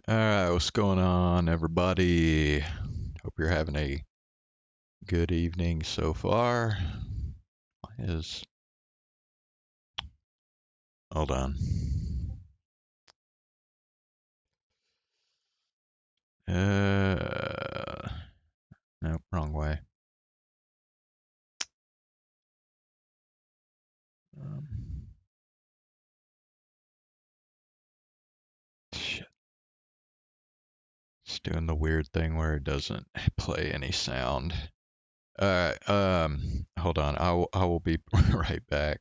Alright, what's going on, everybody? Hope you're having a good evening so far. Is hold on. Nope, wrong way. Um, Shit, it's doing the weird thing where it doesn't play any sound. Alright, hold on. I will be right back.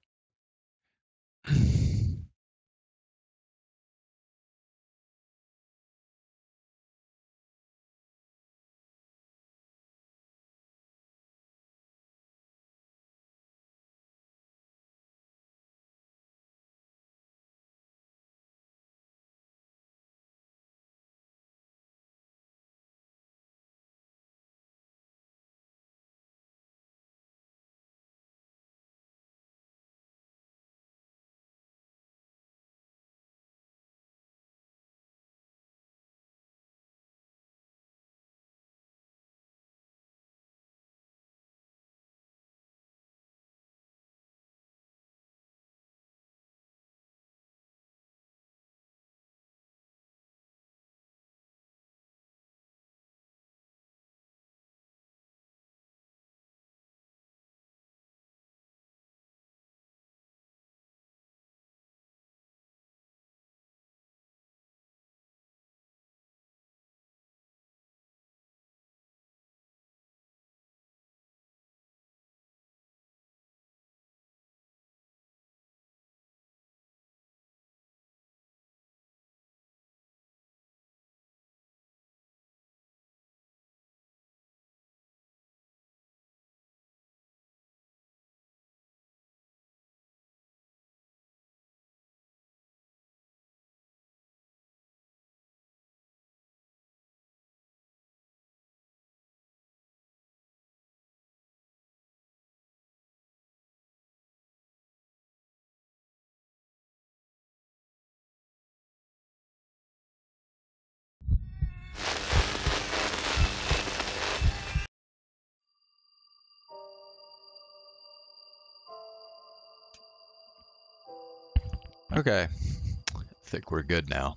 Okay, I think we're good now.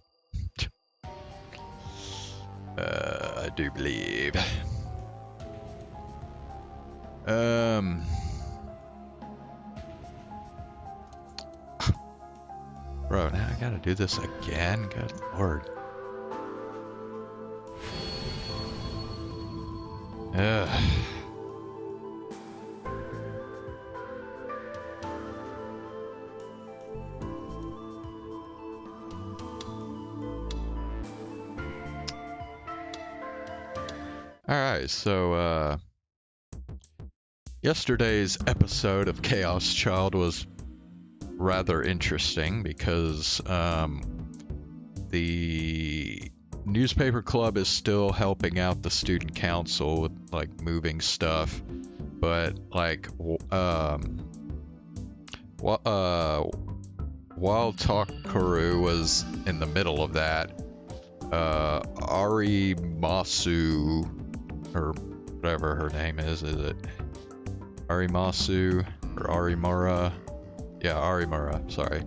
I do believe. Um. Bro, now I gotta do this again? Good lord. Ugh. Alright, so, yesterday's episode of Chaos Child was rather interesting because, the newspaper club is still helping out the student council with, like, moving stuff, but, like, while Takaru was in the middle of that, Arimasu, or whatever her name is it Arimasu or Arimura? Yeah, Arimura, sorry.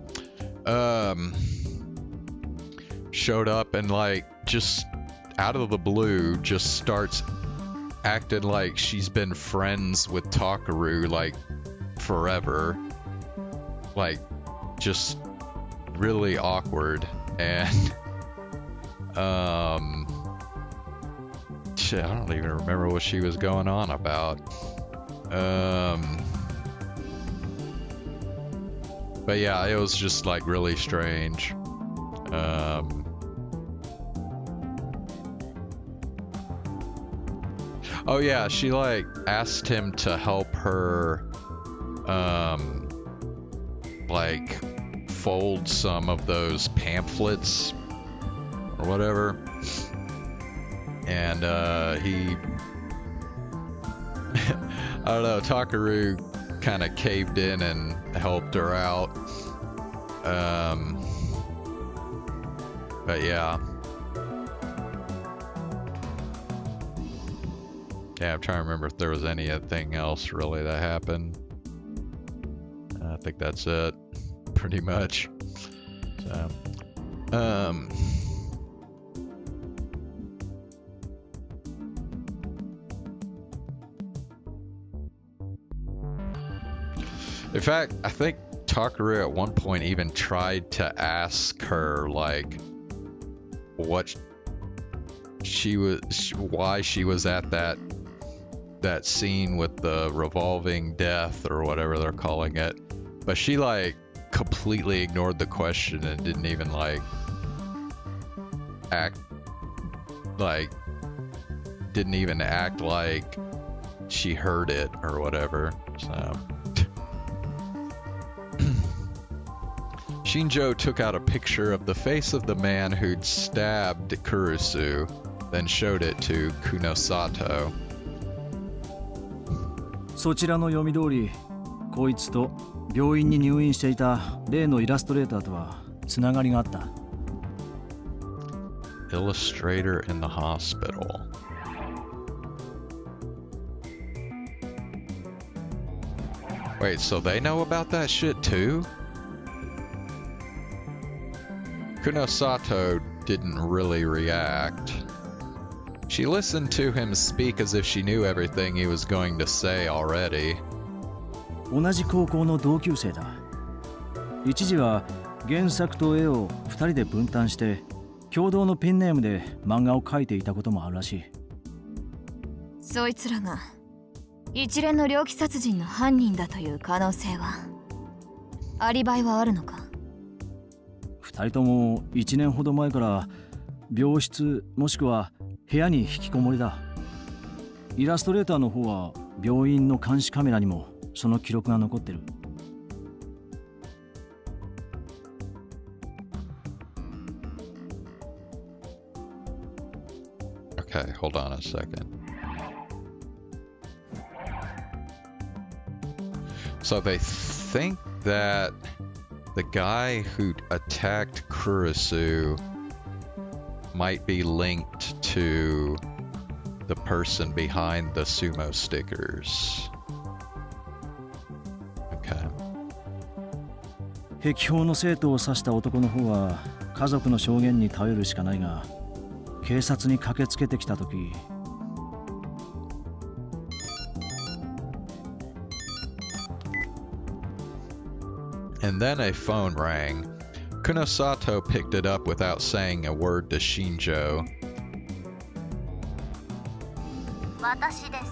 Showed up and, like, just out of the blue just starts acting like she's been friends with Takaru, like, forever. Like, just really awkward. And shit, I don't even remember what she was going on about. But yeah, it was just, like, really strange. Oh yeah, she, like, asked him to help her, like, fold some of those pamphlets or whatever. And, he... I don't know, Takaru kind of caved in and helped her out. But yeah. Yeah, I'm trying to remember if there was anything else really that happened. I think that's it, pretty much. So, in fact, I think Takaru at one point even tried to ask her, like, what she was, why she was at that scene with the revolving death or whatever they're calling it, but she like completely ignored the question and didn't even like act like she heard it or whatever. So Shinjo took out a picture of the face of the man who'd stabbed Kurusu, then showed it to Kunosato. そちらの読み通り、こいつと病院に入院していた例のイラストレーターとはつながりがあった。Illustrator in the hospital. Wait, so they know about that shit too? Kunosato didn't really react. She listened to him speak as if she knew everything he was going to say already. 同じ高校の同級生だ。一時は原作と絵を2人で分担して共同のペンネームで漫画を描いていたこともあるらしい。そいつらが一連の猟奇殺人の犯人だという可能性は、アリバイはあるのか？2人とも1年ほど前から病室もしくは部屋に引きこもりだ。イラストレーターの方は病院の監視カメラにもその記録が残ってる。Okay, hold on a second. So they think that the guy who attacked Kurusu might be linked to the person behind the sumo stickers. Okay. 壁標の生徒を刺した男の方は家族の証言に頼るしかないが、警察に駆けつけてきたとき、And then a phone rang. Kunosato picked it up without saying a word to Shinjo. 私です。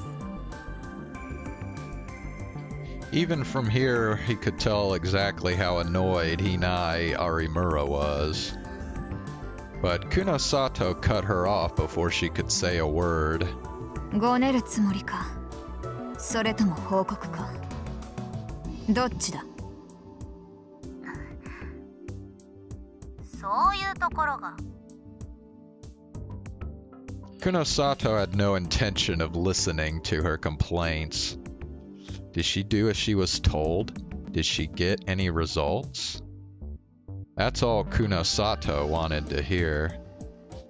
Even from here, he could tell exactly how annoyed Hinai Arimura was. But Kunosato cut her off before she could say a word. ごねるつもりか、それとも報告か。どっちだ？そういうところが。Kunosato had no intention of listening to her complaints. Did she do as she was told? Did she get any results? That's all Kunosato wanted to hear.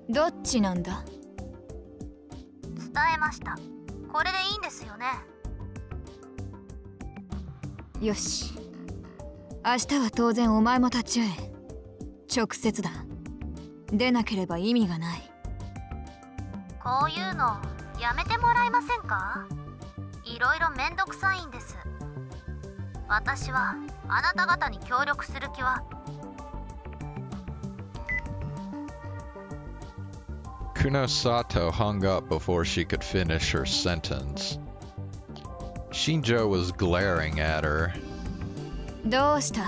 どっちなんだ？伝えました。これでいいんですよね。よし。明日は当然お前も立ち会え。直接だ。出なければ意味がない。こういうのやめてもらえませんか？いろいろめんどくさいんです。私はあなた方に協力する気は。Kunosato hung up before she could finish her sentence. Shinjo was glaring at her. どうした？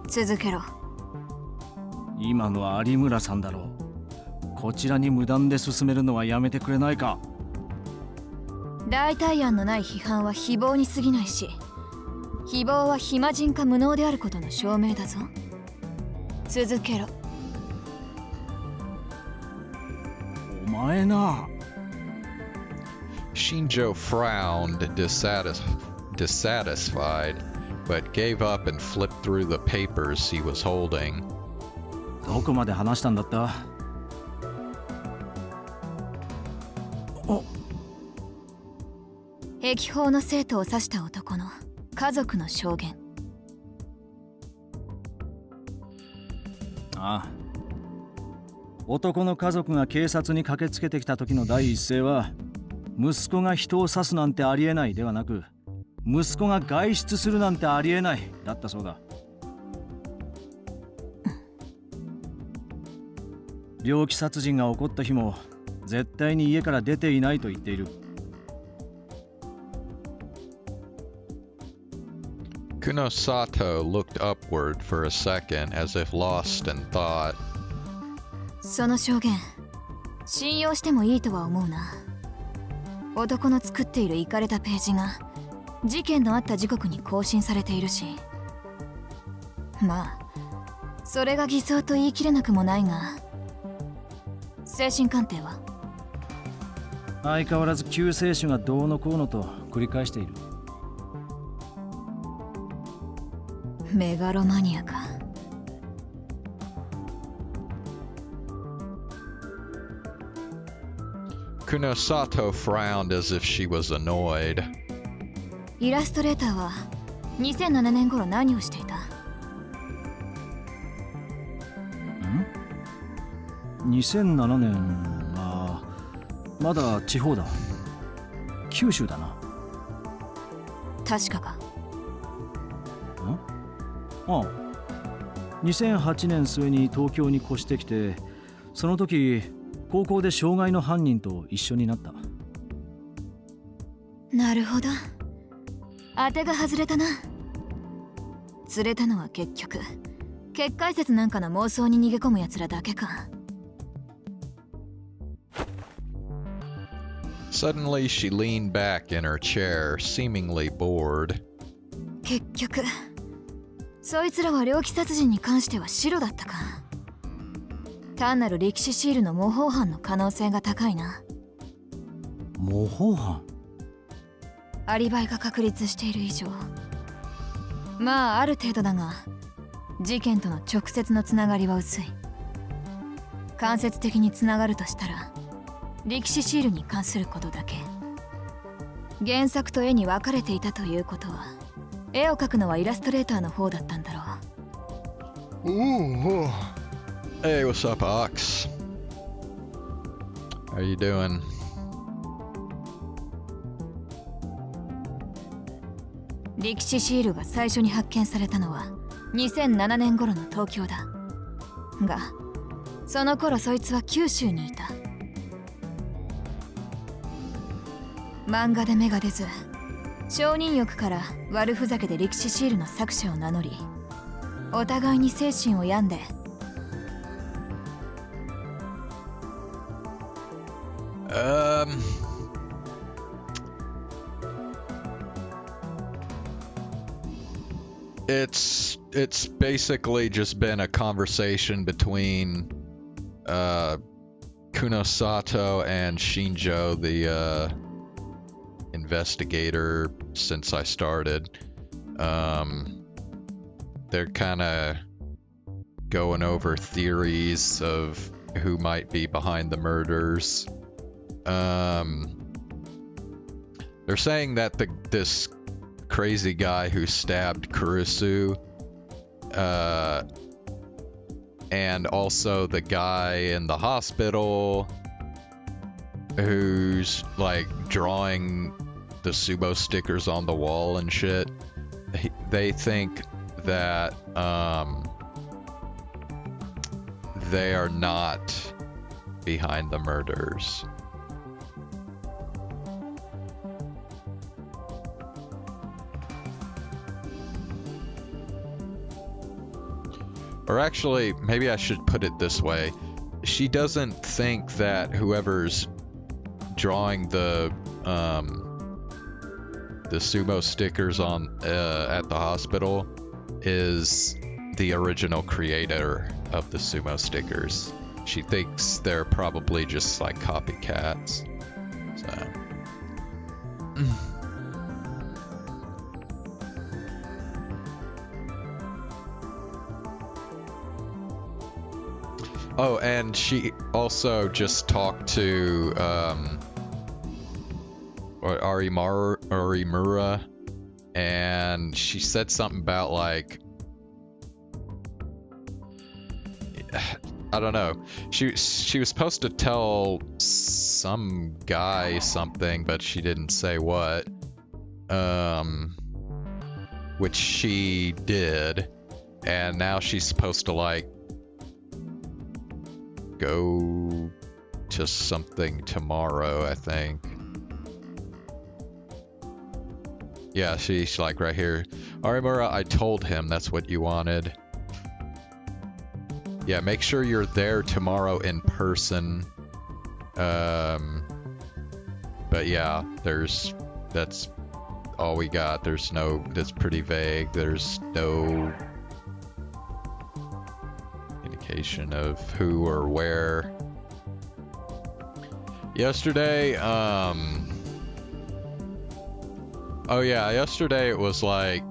続けろ。今のは有村さんだろう。こちらに無断で進めるのはやめてくれないか。代替案のない批判は誹謗に過ぎないし、誹謗は暇人か無能であることの証明だぞ。続けろ。お前な。Shinjo frowned, dissatisfied, but gave up and flipped through the papers he was holding. どこまで話したんだった？駅砲の生徒を刺した男の家族の証言。ああ、男の家族が警察に駆けつけてきた時の第一声は、息子が人を刺すなんてありえないではなく、息子が外出するなんてありえないだったそうだ。病気殺人が起こった日も絶対に家から出ていないと言っている。Kunosato looked upward for a second as if lost in thought. その証言、信用してもいいとは思うな。男の作っているイカれたページが事件のあった時刻に更新されているし、まあそれが偽装と言い切れなくもないが、精神鑑定は？相変わらず救世主がどうのこうのと繰り返している。メガロマニアか。Kunosato frowned as if she was annoyed. イラストレーターは2007年頃何をしていた？2007年はまだ地方だ。九州だな。確かか？ああ、2008年末に東京に越してきて、その時高校で傷害の犯人と一緒になった。なるほど、当てが外れたな。釣れたのは結局結界説なんかの妄想に逃げ込むやつらだけか。Suddenly she leaned back in her chair, seemingly bored. 結局そいつらは猟奇殺人に関しては白だったか。単なる力士シールの模倣犯の可能性が高いな。模倣犯？アリバイが確立している以上、まあある程度だが、事件との直接のつながりは薄い。間接的につながるとしたら力士シールに関することだけ。原作と絵に分かれていたということは、絵を描くのはイラストレーターの方だったんだろう。Ooh. Hey, what's up, Ox? How you doing? 力士シールが最初に発見されたのは2007年頃の東京だが、その頃そいつは九州にいた。漫画で芽が出ず、承認欲から悪ふざけで力士シールの作者を名乗り、お互いに精神を病んでIt's basically just been a conversation between Kunosato and Shinjo, the investigator, since I started. They're kind of going over theories of who might be behind the murders. They're saying that this crazy guy who stabbed Kurusu, and also the guy in the hospital who's like drawing the sumo stickers on the wall and shit, they think that they are not behind the murders. Or actually, maybe I should put it this way. She doesn't think that whoever's drawing the sumo stickers on at the hospital is the original creator of the sumo stickers. She thinks they're probably just like copycats. So oh, and she also just talked to Arimura, and she said something about like, I don't know. She was supposed to tell some guy something, but she didn't say what. Which she did, and now she's supposed to like go to something tomorrow, I think. Yeah, she's like right here. Arimura, I told him that's what you wanted. Yeah, make sure you're there tomorrow in person. But yeah, that's all we got. That's pretty vague. There's no indication of who or where. Yesterday, oh yeah, yesterday it was like,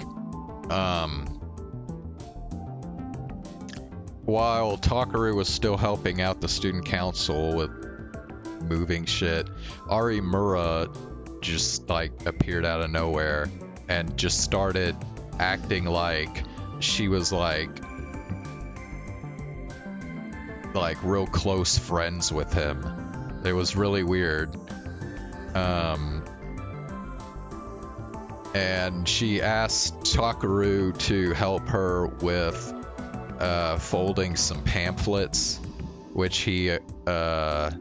while Takaru was still helping out the student council with moving shit, Arimura just like appeared out of nowhere and just started acting like she was like real close friends with him. It was really weird. And she asked Takaru to help her with folding some pamphlets, which he kind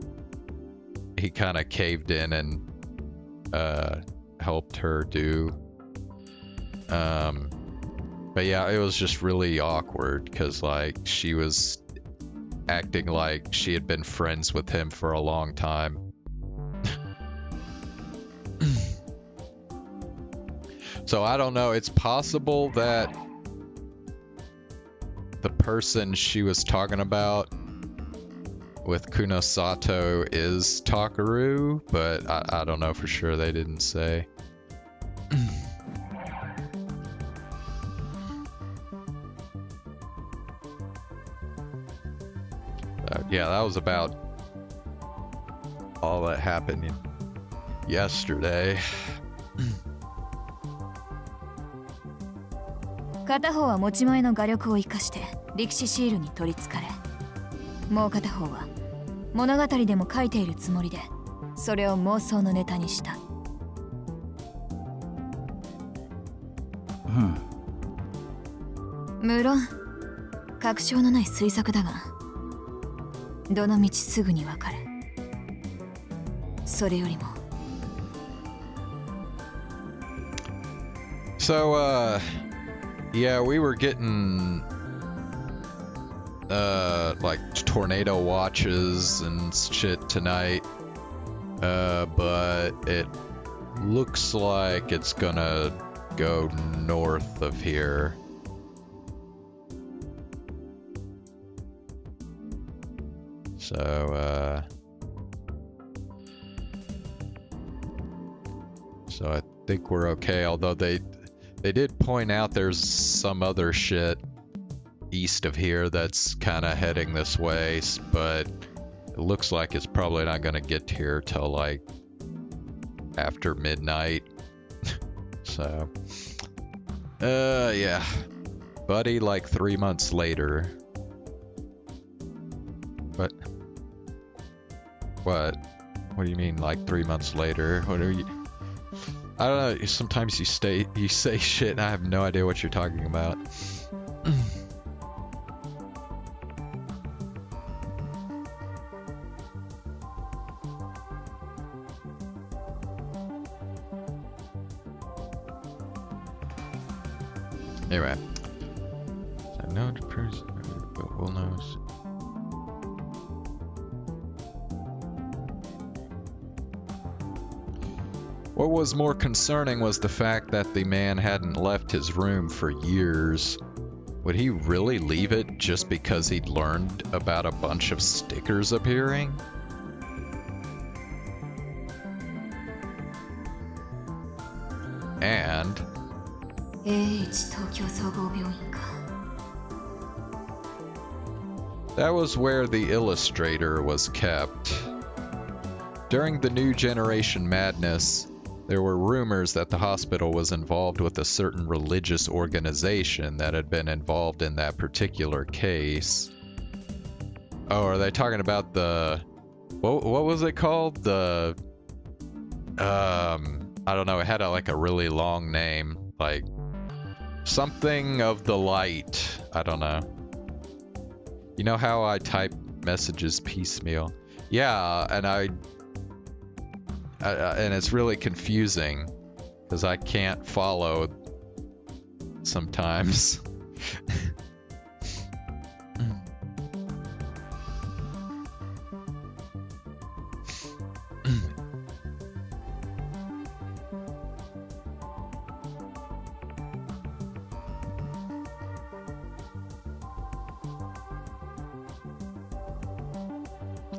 of caved in and helped her do. But yeah, it was just really awkward because like she was acting like she had been friends with him for a long time. So I don't know, it's possible that the person she was talking about with Kunosato is Takaru, but I don't know for sure, they didn't say. Yeah, that was about all that happened yesterday. 片方は持ち前の画力を生かして力士シールに取りつかれ、もう片方は物語でも書いているつもりでそれを妄想のネタにした。無論確証のない推測だが、どの道すぐにわかる。それよりも。So, yeah, we were getting like tornado watches and shit tonight, but it looks like it's gonna go north of here. So I think we're okay, although they did point out there's some other shit east of here that's kind of heading this way, but it looks like it's probably not going to get here till like after midnight. So, yeah. Buddy, like 3 months later. What? What? What do you mean, like 3 months later? What are you... I don't know, sometimes you say shit and I have no idea what you're talking about. Anyway. So no person, but we'll know. What was more concerning was the fact that the man hadn't left his room for years. Would he really leave it just because he'd learned about a bunch of stickers appearing? And... that was where the illustrator was kept. During the New Generation Madness, There were rumors that the hospital was involved with a certain religious organization that had been involved in that particular case. Oh, are they talking about the... What was it called? The... I don't know, it had like a really long name. Like... Something of the light. I don't know. You know how I type messages piecemeal? Yeah, and and it's really confusing because I can't follow sometimes.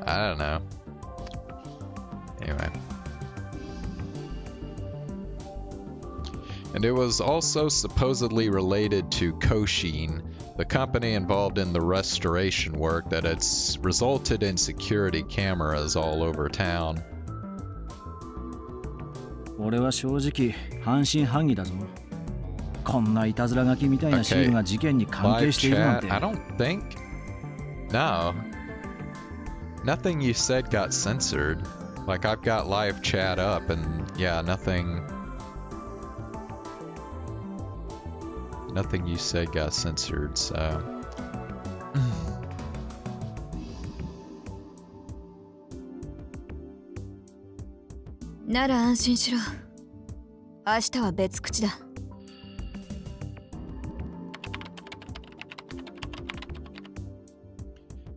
I don't know. Anyway. And it was also supposedly related to Koshin, the company involved in the restoration work that had resulted in security cameras all over town. 俺は正直半信半疑だぞ。こんないたずら書きみたいなシールが事件に関係しているなんて。I don't think. No. Nothing you said got censored. Like, I've got live chat up, and yeah, nothing you said got censored, so...なら安心しろ。明日は別口だ。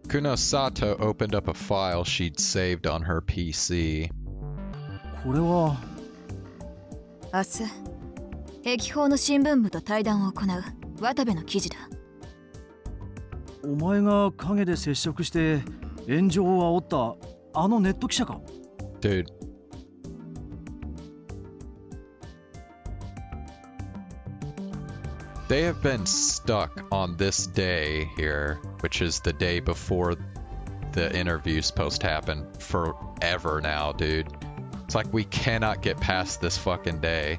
Kunosato opened up a file she'd saved on her PC. これは明日、壁報の新聞部と対談を行う渡部の記事だ。お前が影で接触して炎上を煽ったあのネット記者か？ Dude. They have been stuck on this day here, which is the day before the interview's supposed to happen, forever now, dude. It's like we cannot get past this fucking day.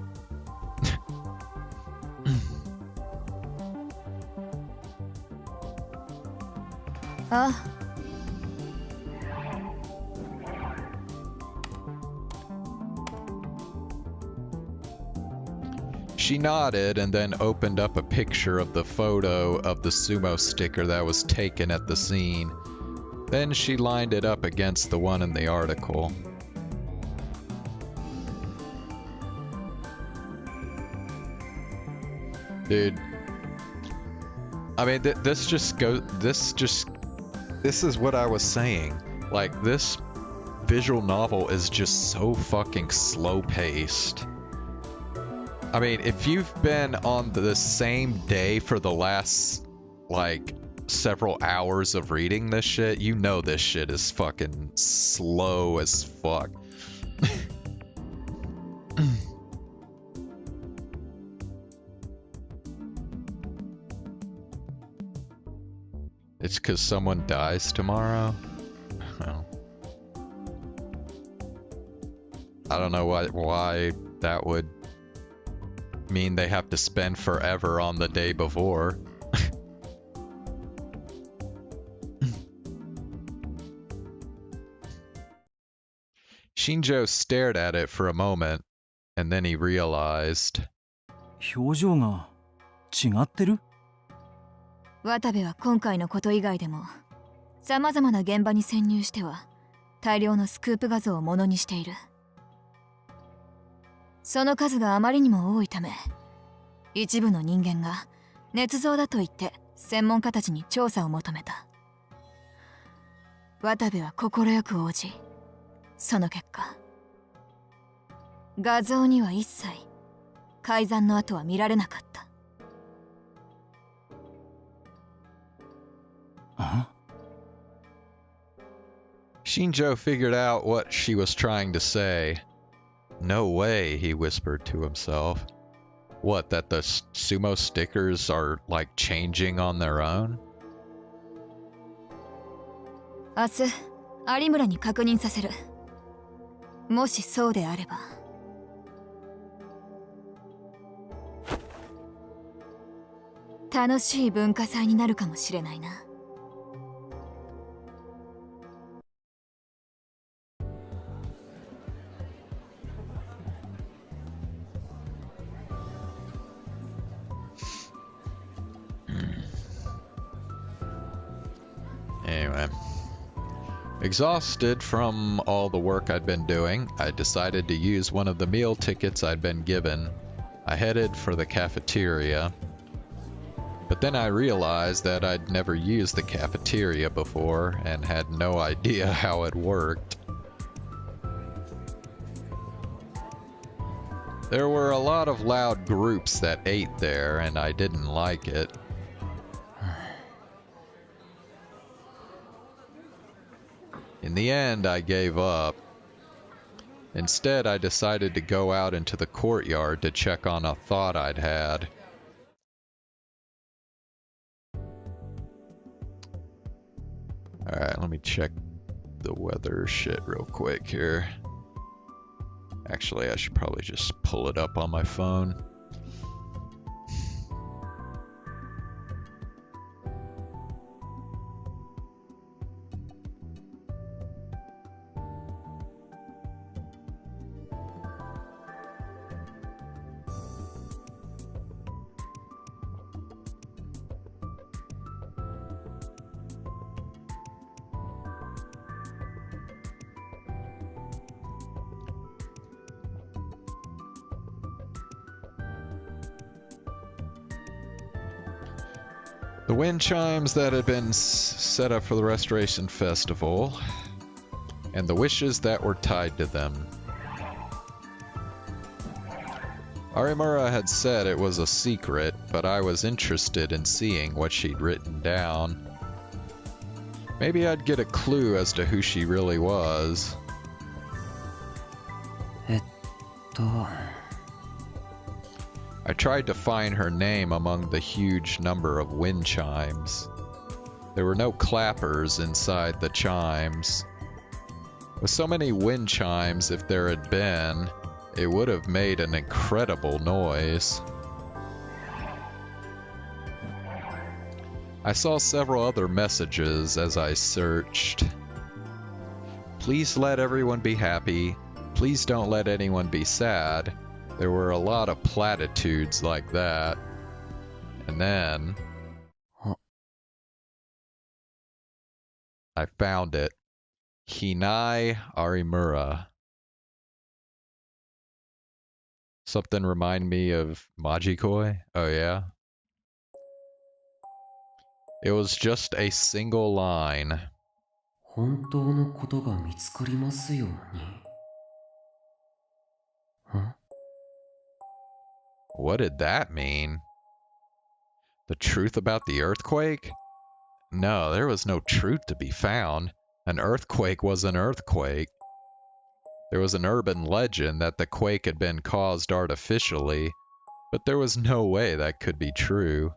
She nodded and then opened up a picture of the photo of the sumo sticker that was taken at the scene. Then she lined it up against the one in the article. Dude. I mean, this is what I was saying. Like, this visual novel is just so fucking slow-paced. I mean, if you've been on the same day for the last, like, several hours of reading this shit, you know this shit is fucking slow as fuck. It's because someone dies tomorrow? Well, I don't know why that would mean they have to spend forever on the day before. Shinjo stared at it for a moment, and then he realized. 表情が違ってる？渡部は今回のこと以外でも様々な現場に潜入しては大量のスクープ画像をものにしている。その数があまりにも多いため、一部の人間が捏造だと言って専門家たちに調査を求めた。渡部は快く応じ、その結果、画像には一切改ざんの跡は見られなかった。Shinjo figured out what she was trying to say. No way, he whispered to himself. What, that the sumo stickers are, like, changing on their own? 明日、有村に確認させる。もしそうであれば。楽しい文化祭になるかもしれないな。Anyway, exhausted from all the work I'd been doing, I decided to use one of the meal tickets I'd been given. I headed for the cafeteria, but then I realized that I'd never used the cafeteria before and had no idea how it worked. There were a lot of loud groups that ate there, and I didn't like it. In the end, I gave up. Instead, I decided to go out into the courtyard to check on a thought I'd had. Alright, let me check the weather shit real quick here. Actually, I should probably just pull it up on my phone. The wind chimes that had been set up for the Restoration Festival, and the wishes that were tied to them. Arimura had said it was a secret, but I was interested in seeing what she'd written down. Maybe I'd get a clue as to who she really was. I tried to find her name among the huge number of wind chimes. There were no clappers inside the chimes. With so many wind chimes, if there had been, it would have made an incredible noise. I saw several other messages as I searched. Please let everyone be happy. Please don't let anyone be sad. There were a lot of platitudes like that. And then I found it. Hinai Arimura. Something remind me of Majikoi? Oh yeah? It was just a single line. 本当のことが見つかりますように。What did that mean? The truth about the earthquake? No, there was no truth to be found. An earthquake was an earthquake. There was an urban legend that the quake had been caused artificially, but there was no way that could be true.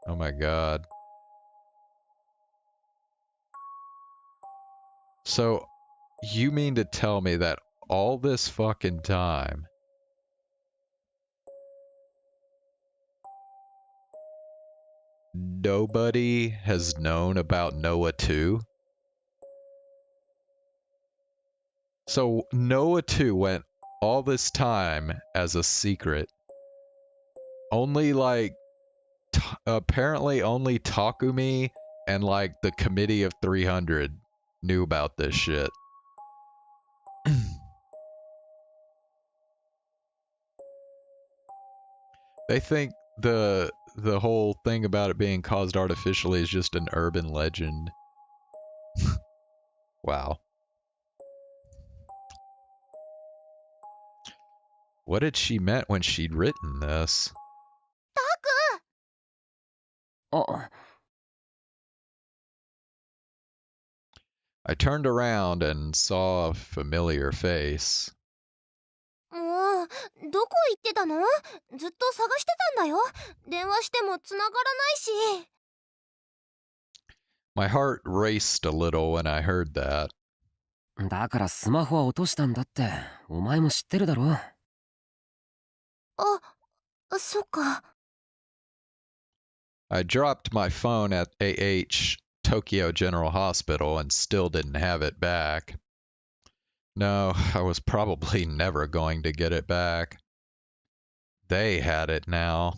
Oh my god. So, you mean to tell me that all this fucking time nobody has known about Noah 2? So Noah 2 went all this time as a secret. Only like apparently only Takumi and like the Committee of 300 knew about this shit. They think the whole thing about it being caused artificially is just an urban legend. Wow. What had she meant when she'd written this? I turned around and saw a familiar face. もう、どこ行ってたの？ずっと探してたんだよ。電話しても繋がらないし。My heart raced a little when I heard that. だからスマホは落としたんだって、お前も知ってるだろ。あ、そっか。 I dropped my phone at AH Tokyo General Hospital and still didn't have it back. No, I was probably never going to get it back. They had it now.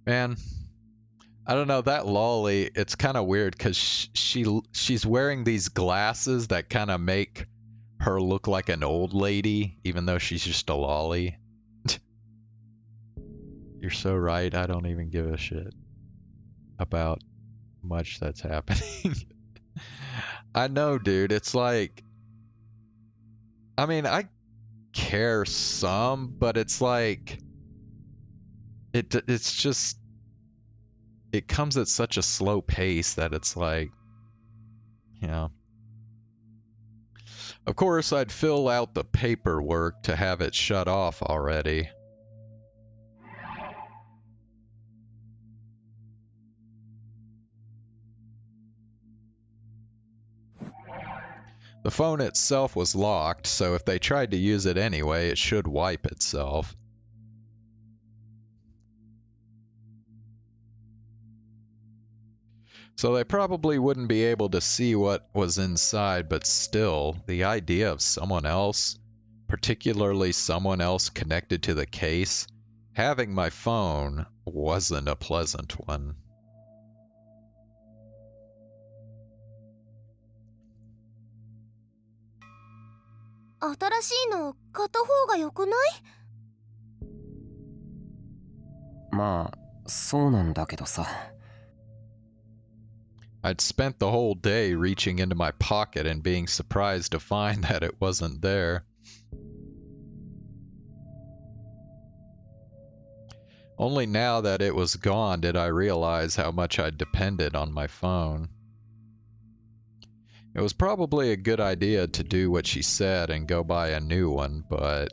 Man, I don't know, that lolly, it's kind of weird because she's wearing these glasses that kind of make her look like an old lady, even though she's just a lolly. You're so right, I don't even give a shit about much that's happening. I know, dude, it's like, I mean, I care some, but it's like, it's just, it comes at such a slow pace that it's like, you know. Of course, I'd fill out the paperwork to have it shut off already. The phone itself was locked, so if they tried to use it anyway, it should wipe itself. So they probably wouldn't be able to see what was inside, but still, the idea of someone else, particularly someone else connected to the case, having my phone wasn't a pleasant one. I'd spent the whole day reaching into my pocket and being surprised to find that it wasn't there. Only now that it was gone did I realize how much I'd depended on my phone. It was probably a good idea to do what she said and go buy a new one, but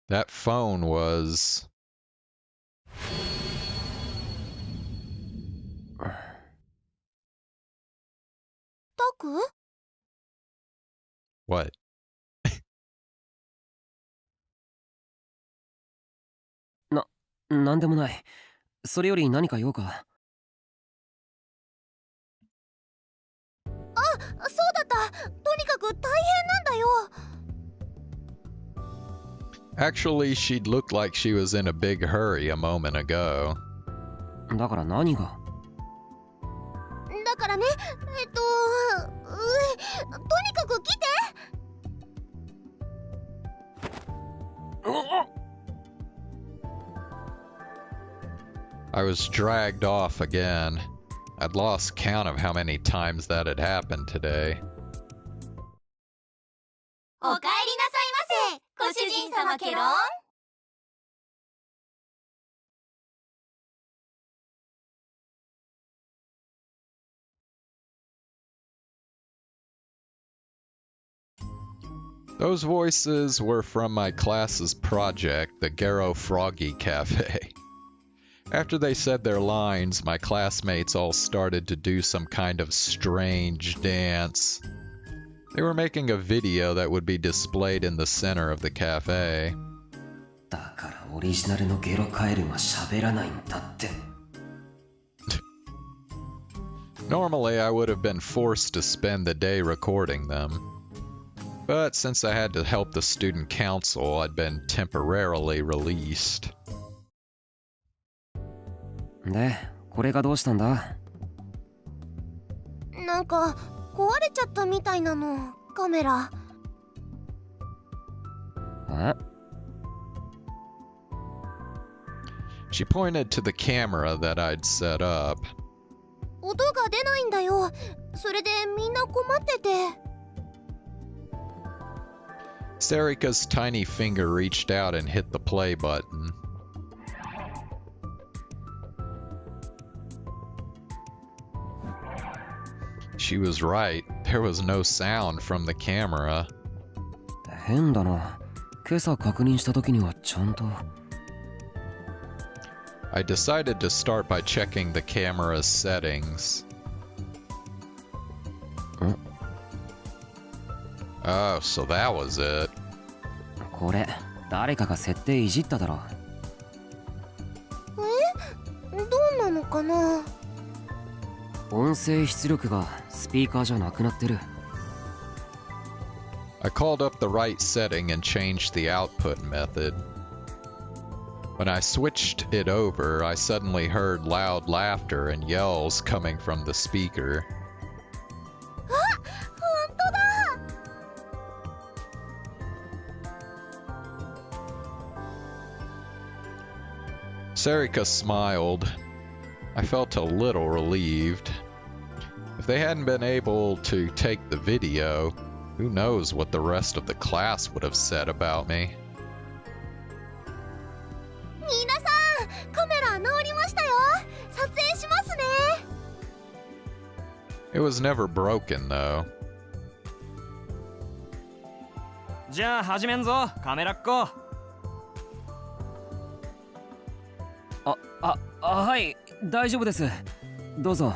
that phone was... What? なんでもない。それより何か用か。そうだった。とにかく大変なんだよ。 Actually, she'd looked like she was in a big hurry a moment ago. だから何が。だからね、とにかく来て。I was dragged off again. I'd lost count of how many times that had happened today. おかえりなさいませ、ご主人様ケロン。 Those voices were from my class's project, the Garo Froggy Cafe. After they said their lines, my classmates all started to do some kind of strange dance. They were making a video that would be displayed in the center of the cafe. だからオリジナルのゲロカエルが喋らないんだって。 Normally, I would have been forced to spend the day recording them. But since I had to help the student council, I'd been temporarily released. で、これがどうしたんだ？なんか壊れちゃったみたいなの、カメラ。え？ She pointed to the camera that I'd set up. 音が出ないんだよ。それでみんな困ってて。 Sarika's tiny finger reached out and hit the play button. She was right. There was no sound from the camera. 変だな。今朝確認した時にはちゃんと。I decided to start by checking the camera's settings. Oh, so that was it. これ誰かが設定いじっただろ。どうなのかな。音声出力がスピーカーじゃなくなってる。I called up the right setting and changed the output method. When I switched it over, I suddenly heard loud laughter and yells coming from the speaker. 本当だ。Sarika smiled. I felt a little relieved. If they hadn't been able to take the video, who knows what the rest of the class would have said about me. 皆さん、カメラ直りましたよ。撮影しますね。It was never broken, though. じゃあ始めんぞ、カメラっ子。はい、大丈夫です。どうぞ。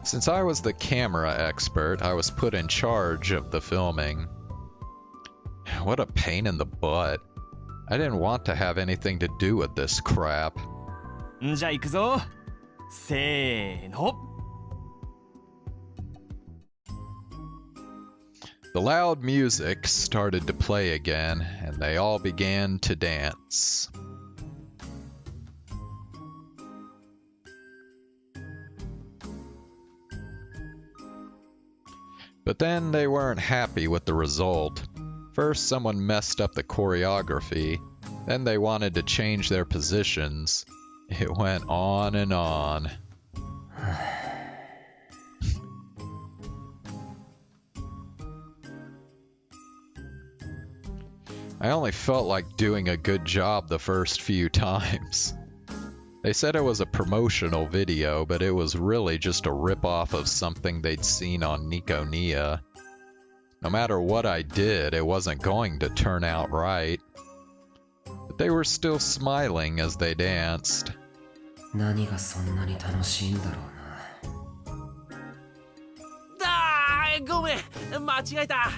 Since I was the camera expert, I was put in charge of the filming. What a pain in the butt. I didn't want to have anything to do with this crap. じゃあ行くぞ。せーの。The loud music started to play again, and they all began to dance. But then they weren't happy with the result. First, someone messed up the choreography. Then they wanted to change their positions. It went on and on. I only felt like doing a good job the first few times. They said it was a promotional video, but it was really just a rip-off of something they'd seen on Nikonia. No matter what I did, it wasn't going to turn out right. But they were still smiling as they danced. 何がそんなに楽しいんだろうな。ごめん、間違えた。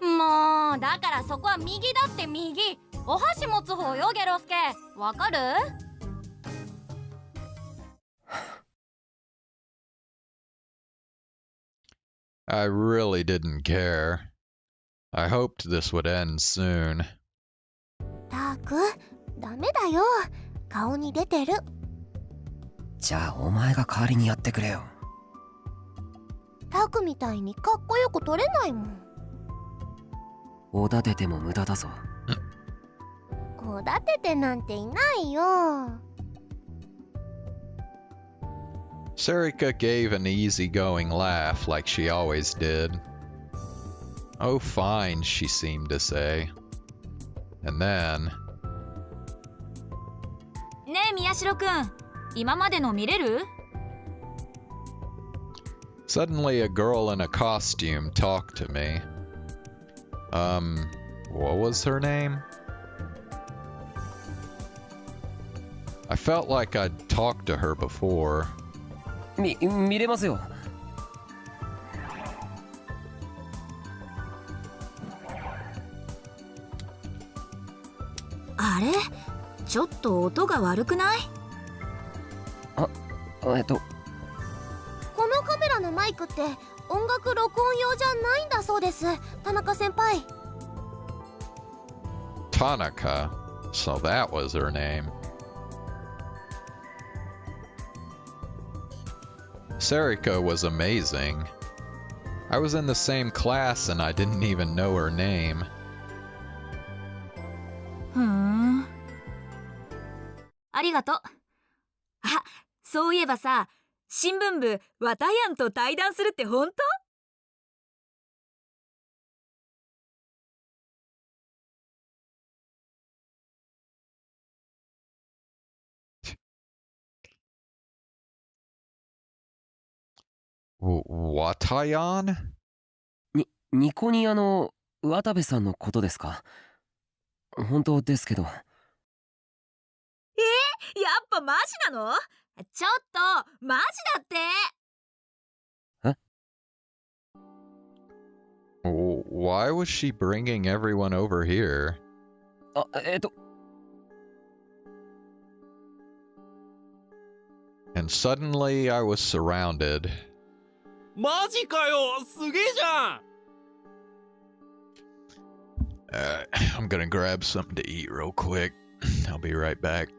もうだからそこは右だって右。お箸持つ方よゲロスケ。わかる？ I really didn't care. I hoped this would end soon. タク、ダメだよ。顔に出てる。じゃあお前が代わりにやってくれよ。タクみたいにかっこよく撮れないもん。おだてても無駄だぞ。おだててなんていないよ。Sarika gave an easygoing laugh like she always did. Oh, fine, she seemed to say. And then... ねえ宮代くん、今までの見れる？ Suddenly a girl in a costume talked to me. What was her name? I felt like I'd talked to her before. 見れますよ。あれ？ちょっと音が悪くない？このカメラのマイクって音楽録音用じゃないんだそうです、田中先輩。Tanaka. So that was her name. Sarika was amazing. I was in the same class and I didn't even know her name. ふーん。ありがとう。あ、そういえばさ、新聞部ワタヤンと対談するって本当？Watayan? ニコニアの渡部さんのことですか？本当ですけど。やっぱマジなの？ちょっとマジだって。Why was she bringing everyone over here? あ、And suddenly I was surrounded. マジかよ、すげえじゃん。I'm gonna grab something to eat real quick. I'll be right back.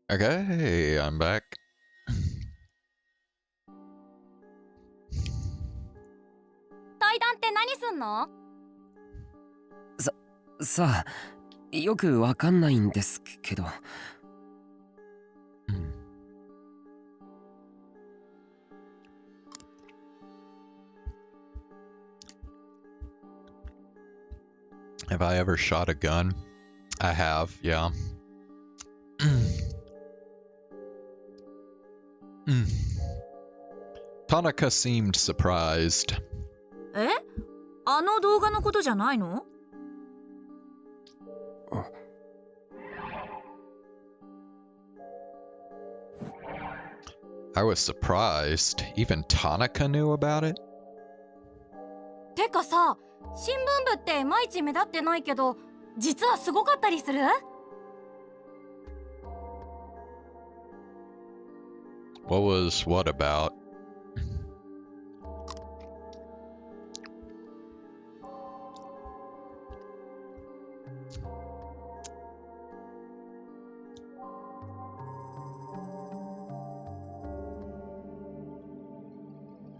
Okay, I'm back. 対談って何すんの？さあ、よくわかんないんですけど。Have I ever shot a gun? I have, yeah. Tanaka seemed surprised. え？あの動画のことじゃないの？ I was surprised. Even Tanaka knew about it? てかさ、新聞部っていまいち目立ってないけど、実はすごかったりする？ What was what about?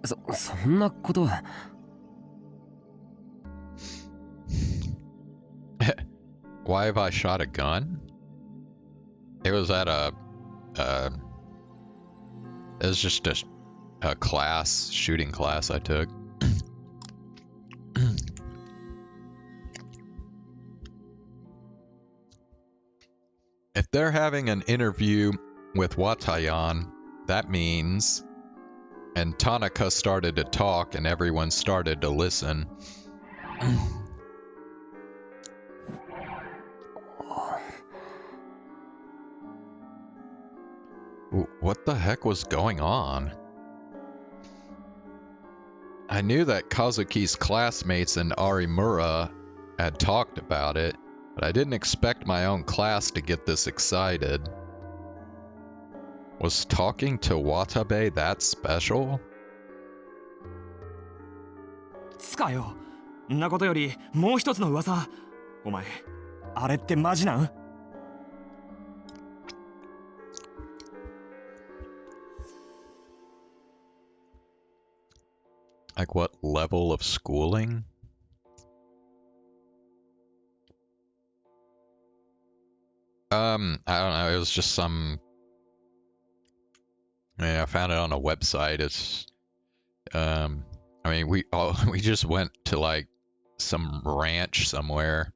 So そんなことは。Why have I shot a gun? It was at it was just a class, shooting class I took. If they're having an interview with Watayan, that means... And Tanaka started to talk and everyone started to listen. what the heck was going on? I knew that Kazuki's classmates in Arimura had talked about it, but I didn't expect my own class to get this excited. Was talking to Watabe that special? つかよ。んなことよりもう一つの噂。お前、あれってマジなん？ Like what level of schooling? I don't know, it was just some... I mean, I found it on a website. It's... I mean, we just went to like some ranch somewhere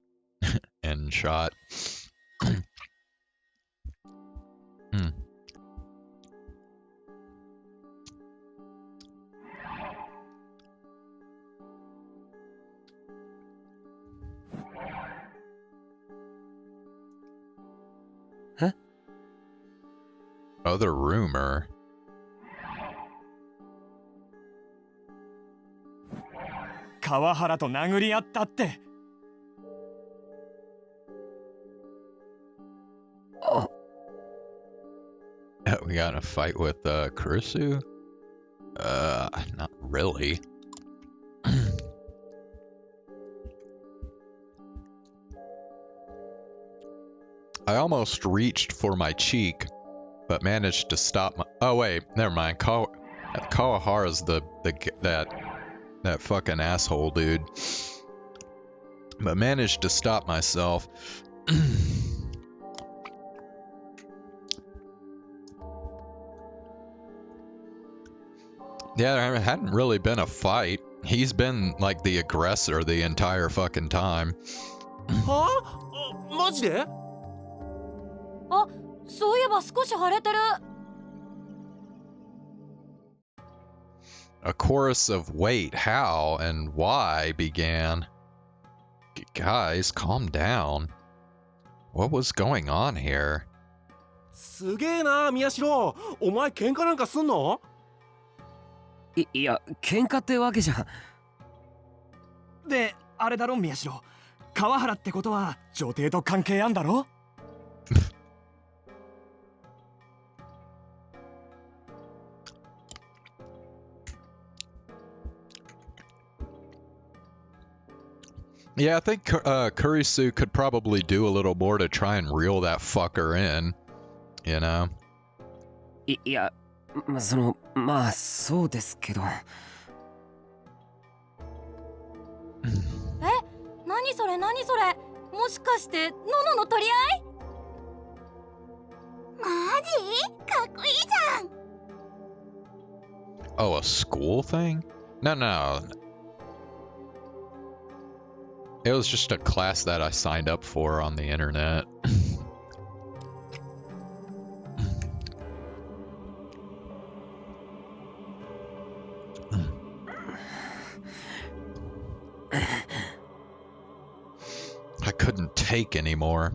and shot. Huh? Other rumor. 川原と殴り合ったって。We got in a fight with Kurisu? Not really. I almost reached for my cheek, but managed to stop my... Oh wait, never mind. Kawahara's that fucking asshole dude. But managed to stop myself. Yeah, there hadn't really been a fight. He's been like the aggressor the entire fucking time. はあ、マジで？あ、そういえば少し腫れてる。A chorus of wait, how, and why began. Guys, calm down. What was going on here? すげえな、宮代。お前喧嘩なんかすんの？いや、喧嘩ってわけじゃ。で、あれだろ、宮代。川原ってことは女帝と関係あんだろ？Yeah, I think Kurisu could probably do a little more to try and reel that fucker in, you know? いや、まあそうですけど。何それ何それ、もしかしてノノの取り合い？マジ？かっこいいじゃん。 Oh, a school thing? No. It was just a class that I signed up for on the internet. I couldn't take anymore.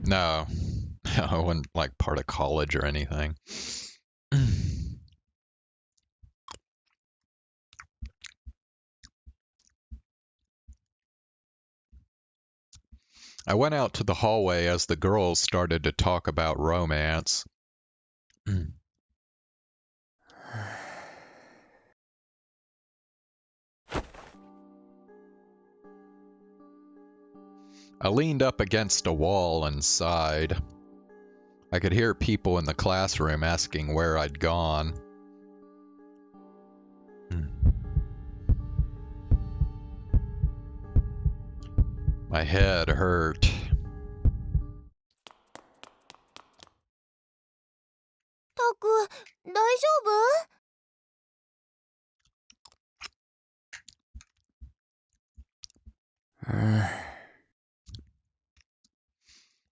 No. I wasn't like part of college or anything. I went out to the hallway as the girls started to talk about romance. I leaned up against a wall and sighed. I could hear people in the classroom asking where I'd gone. My head hurt. Taku, 大丈夫？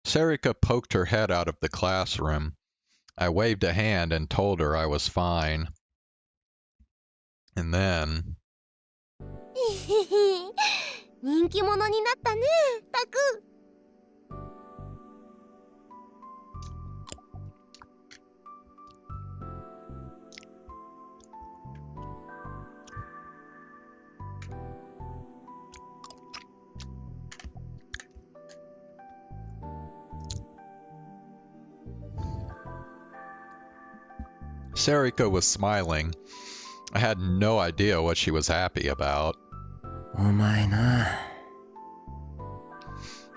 Sarika poked her head out of the classroom. I waved a hand and told her I was fine. And then... 人気者になったね、タク。Sarika was smiling. I had no idea what she was happy about. お前な。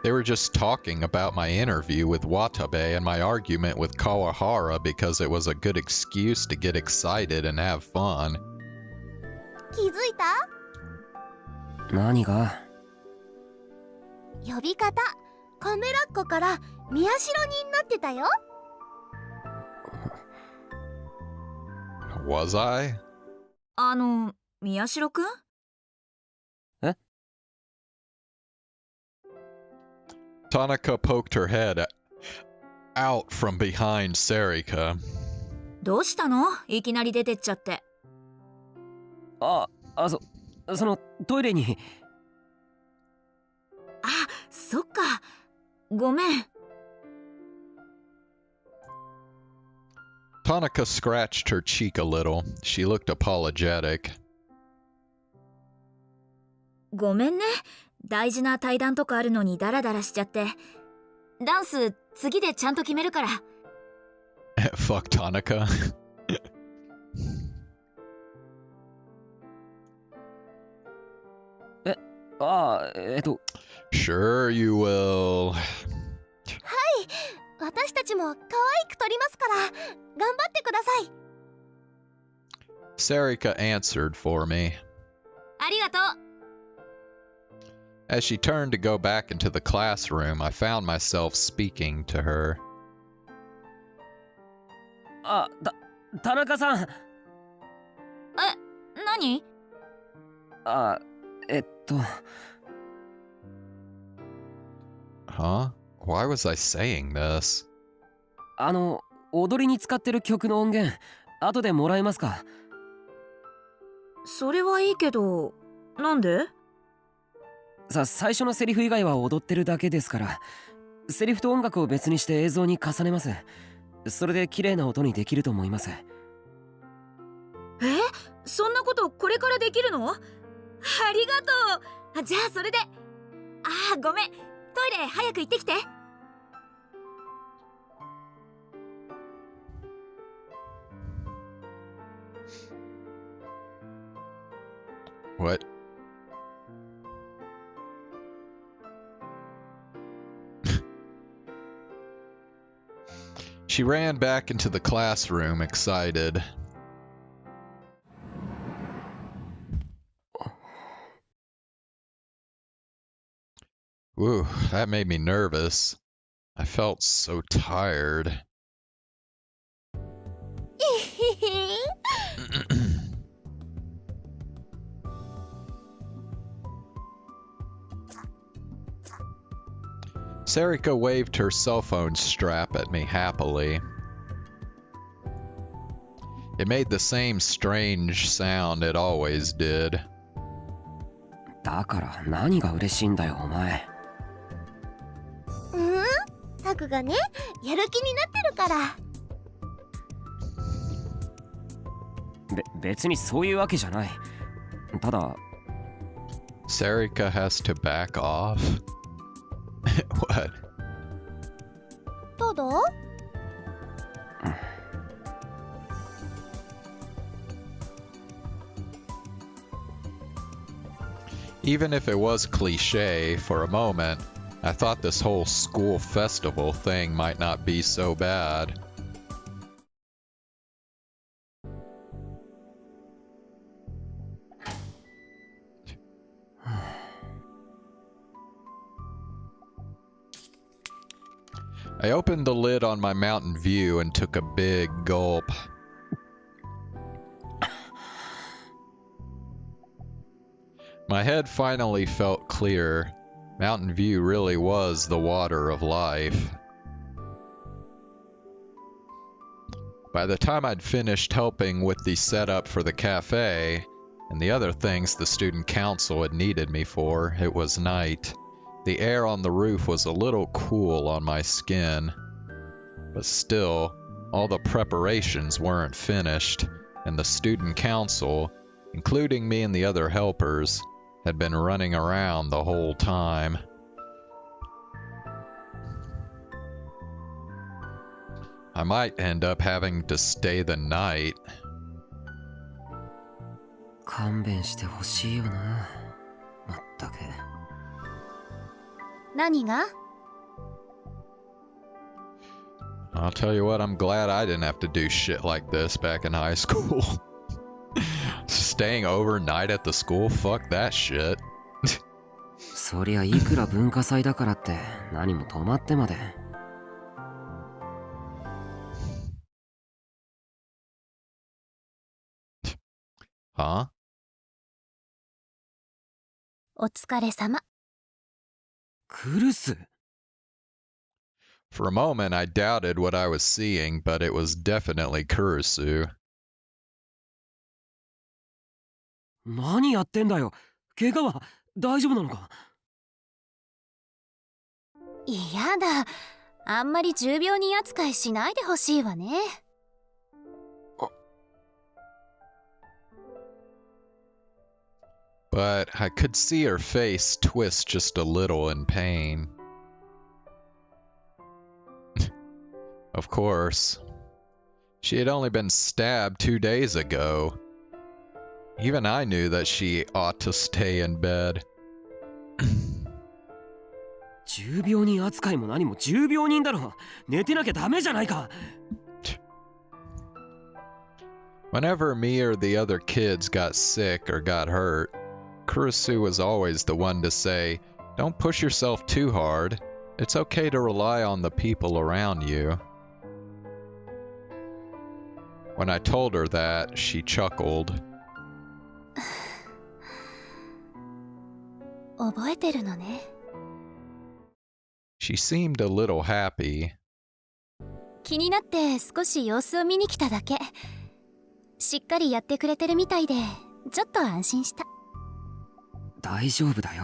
They were just talking about my interview with Watabe and my argument with Kawahara because it was a good excuse to get excited and have fun. 気づいた？何が？呼び方、カメラっ子から宮代になってたよ。Was I? 宮代くん？え？ Tanaka poked her head out from behind Sarika. どうしたの？いきなり出てっちゃって。そのトイレに。あ、そっか。ごめん。Tanaka scratched her cheek a little. She looked apologetic. ごめんね。大事な対談とかあるのにダラダラしちゃって。ダンス次でちゃんと決めるから。Fuck Tanaka. Sure you will. 私たちも可愛く撮りますから頑張ってください。 Sarika answered for me. ありがとう。As she turned to go back into the classroom, I found myself speaking to her. 田中さん。何？Huh? Why was I saying this? 踊りに使ってる曲の音源、後でもらえますか？それはいいけど、なんで？最初のセリフ以外は踊ってるだけですから、セリフと音楽を別にして映像に重ねます。それで綺麗な音にできると思います。そんなことこれからできるの？ありがとう。じゃあそれで。ごめん。トイレ早く行ってきて。What? She ran back into the classroom, excited. Ooh, that made me nervous. I felt so tired. Sarika waved her cell phone strap at me happily. It made the same strange sound it always did. だから何が嬉しいんだよお前。タクがね、やる気になってるから。別にそういうわけじゃない。ただ Sarika has to back off? What? どうだ？Even if it was cliche, for a moment, I thought this whole school festival thing might not be so bad. I opened the lid on my Mountain View and took a big gulp. My head finally felt clear. Mountain View really was the water of life. By the time I'd finished helping with the setup for the cafe, and the other things the student council had needed me for. It was night. The air on the roof was a little cool on my skin, but still, all the preparations weren't finished, and the student council, including me and the other helpers, had been running around the whole time. I might end up having to stay the night. 勘弁してほしいよな。まったく。何が？ I'll tell you what, I'm glad I didn't have to do shit like this back in high school. Staying overnight at the school? Fuck that shit. そりゃいくら文化祭だからって何も泊まってまで。Huh? お疲れ様。クルス？ For a moment, I doubted what I was seeing, but it was definitely Kurisu. 何やってんだよ。怪我は大丈夫なのか？嫌だ。あんまり重病人扱いしないでほしいわね。But I could see her face twist just a little in pain. Of course. She had only been stabbed 2 days ago. Even I knew that she ought to stay in bed. 重病人扱いも何も重病人だろ。寝てなきゃダメじゃないか。Whenever me or the other kids got sick or got hurt, Kurisu was always the one to say, "Don't push yourself too hard. It's okay to rely on the people around you." When I told her that, she chuckled. 覚えてるのね。She seemed a little happy. 気になって少し様子を見に来ただけ。しっかりやってくれてるみたいで、ちょっと安心した。大丈夫だよ。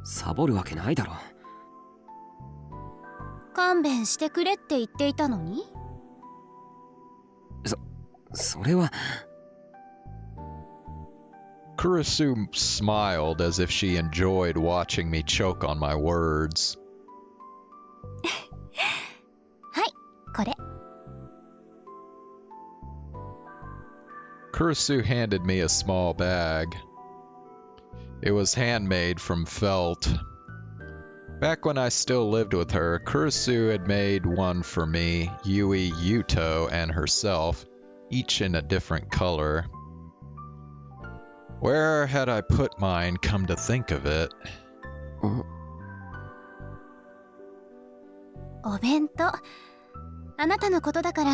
サボるわけないだろ。勘弁してくれって言っていたのに。それは。Kurisu smiled as if she enjoyed watching me choke on my words. はい、これ。Kurisu handed me a small bag. It was handmade from felt. Back when I still lived with her, Kurisu had made one for me, Yui, Yuto, and herself, each in a different color. Where had I put mine, come to think of it? お弁当。あなたのことだから、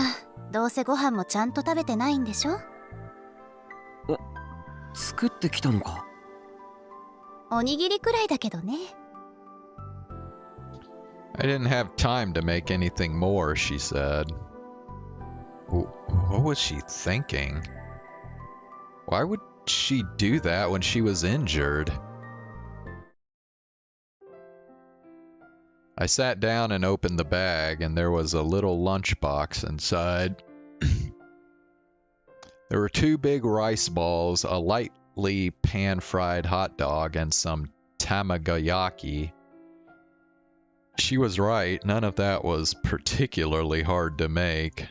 どうせご飯もちゃんと食べてないんでしょ？作ってきたのか？おにぎりくらいだけどね。I didn't have time to make anything more, she said. What was she thinking? Why would she do that when she was injured? I sat down and opened the bag, and there was a little lunchbox inside. There were 2 big rice balls, a lightly pan-fried hot dog, and some tamagoyaki. She was right, none of that was particularly hard to make.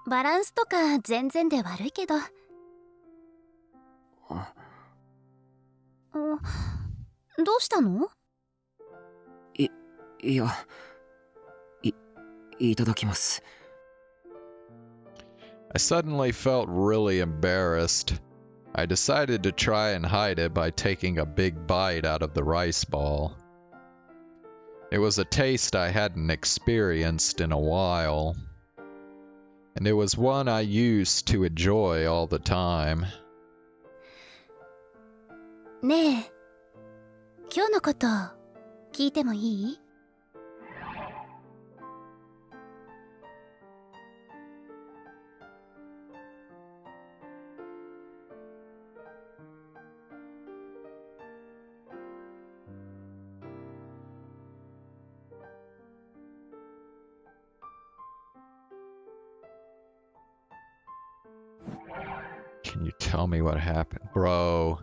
バランスとか全然で悪いけど。どうしたの？いや、いただきます。I suddenly felt really embarrassed. I decided to try and hide it by taking a big bite out of the rice ball. It was a taste I hadn't experienced in a while, and it was one I used to enjoy all the time. ねえ、今日のこと聞いてもいい？ Can you tell me what happened? Bro.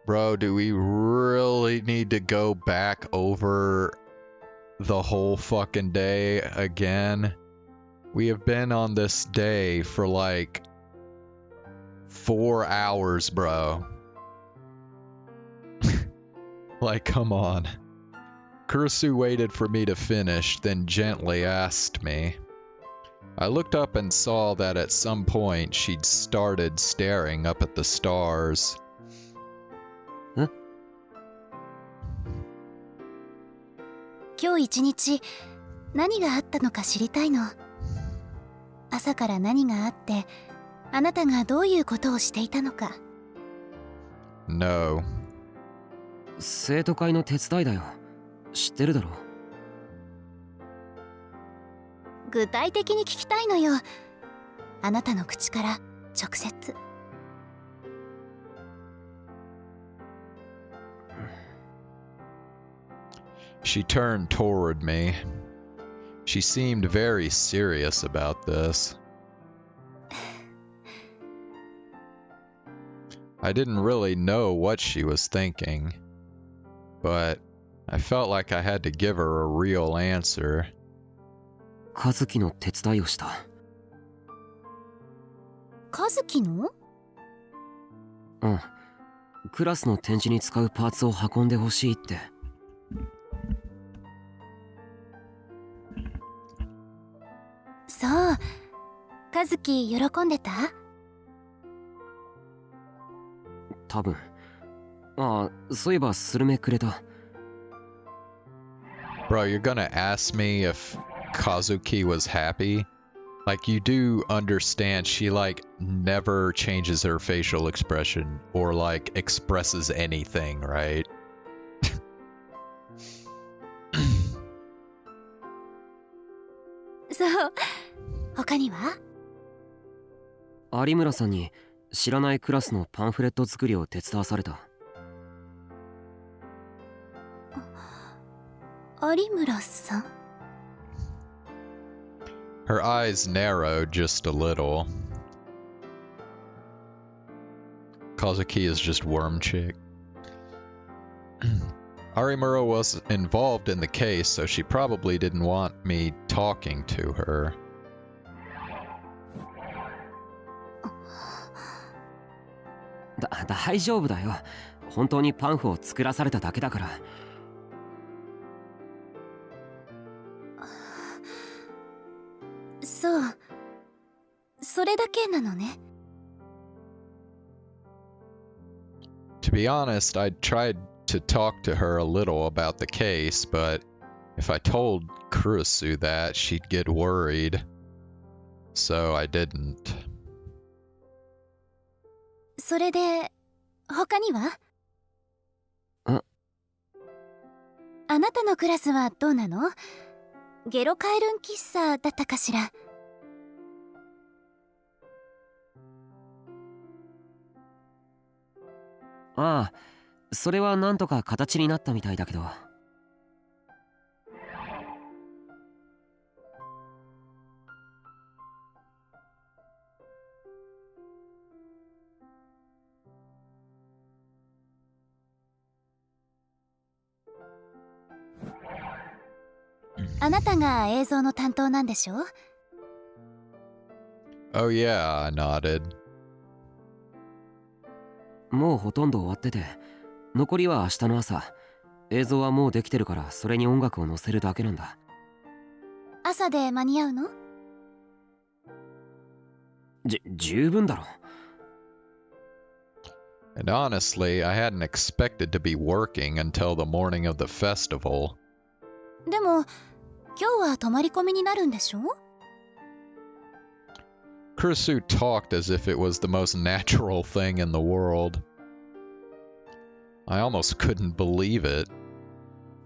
Bro, do we really need to go back over the whole fucking day again? We have been on this day for like 4 hours, bro. Like, come on. Kurusu waited for me to finish, then gently asked me. I looked up and saw that at some point she'd started staring up at the stars. Huh? 今日一日何があったのか知りたいの。朝から何があって、あなたがどういうことをしていたのか。No. 生徒会の手伝いだよ。知ってるだろ。具体的に聞きたいのよ。あなたの口から直接。She turned toward me. She seemed very serious about this. I didn't really know what she was thinking, but I felt like I had to give her a real answer. 和樹の手伝いをした。和樹の？うん。クラスの展示に使うパーツを運んでほしいって。そう。和樹喜んでた？多分。ああ、そういえばスルメくれた。Bro, you're gonna ask me if Kazuki was happy? Like, you do understand she, like, never changes her facial expression or, like, expresses anything, right? そう。他には？有村さんに知らないクラスのパンフレット作りを手伝わされた。有村さん？ Her eyes narrowed just a little. Kazuki is just worm chick. Arimura was involved in the case, so she probably didn't want me talking to her. 大丈夫だよ。本当にパンフを作らされただけだから。そう。それだけなのね。To be honest, I tried to talk to her a little about the case, but if I told Kurusu that, she'd get worried. So I didn't. それで、他には？あなたのクラスはどうなの？ゲロカエルン喫茶だったかしら？ああ、それはなんとか形になったみたいだけど。あなたが映像の担当なんでしょ？ Oh yeah, I nodded. もうほとんど終わってて、残りは明日の朝。映像はもうできてるから、それに音楽を載せるだけなんだ。朝で間に合うの？十分だろ。And honestly, I hadn't expected to be working until the morning of the festival. でも、今日は泊まり込みになるんでしょ？ Kurusu talked as if it was the most natural thing in the world. I almost couldn't believe it.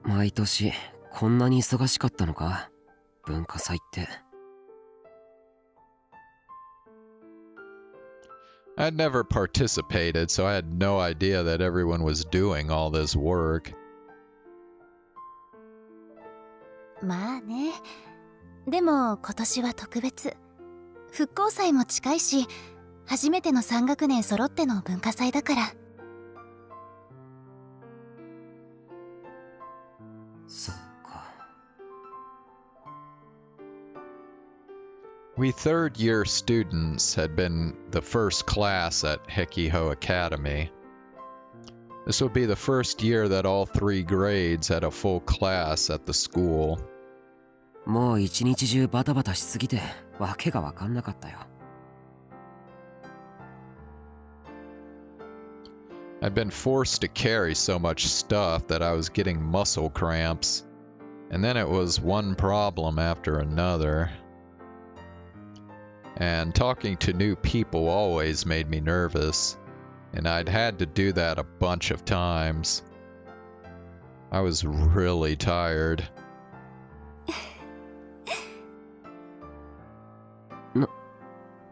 毎年こんなに忙しかったのか？文化祭って。I'd never participated, so I had no idea that everyone was doing all this work. まあね。でも今年は特別。復興祭も近いし、初めての3学年揃っての文化祭だから。そっか。We third year students had been the first class at Hekiho Academy. This would be the first year that all 3 grades had a full class at the school. もう一日中バタバタしすぎてわけがわかんなかったよ。I'd been forced to carry so much stuff that I was getting muscle cramps, and then it was one problem after another. And talking to new people always made me nervous, and I'd had to do that a bunch of times. I was really tired.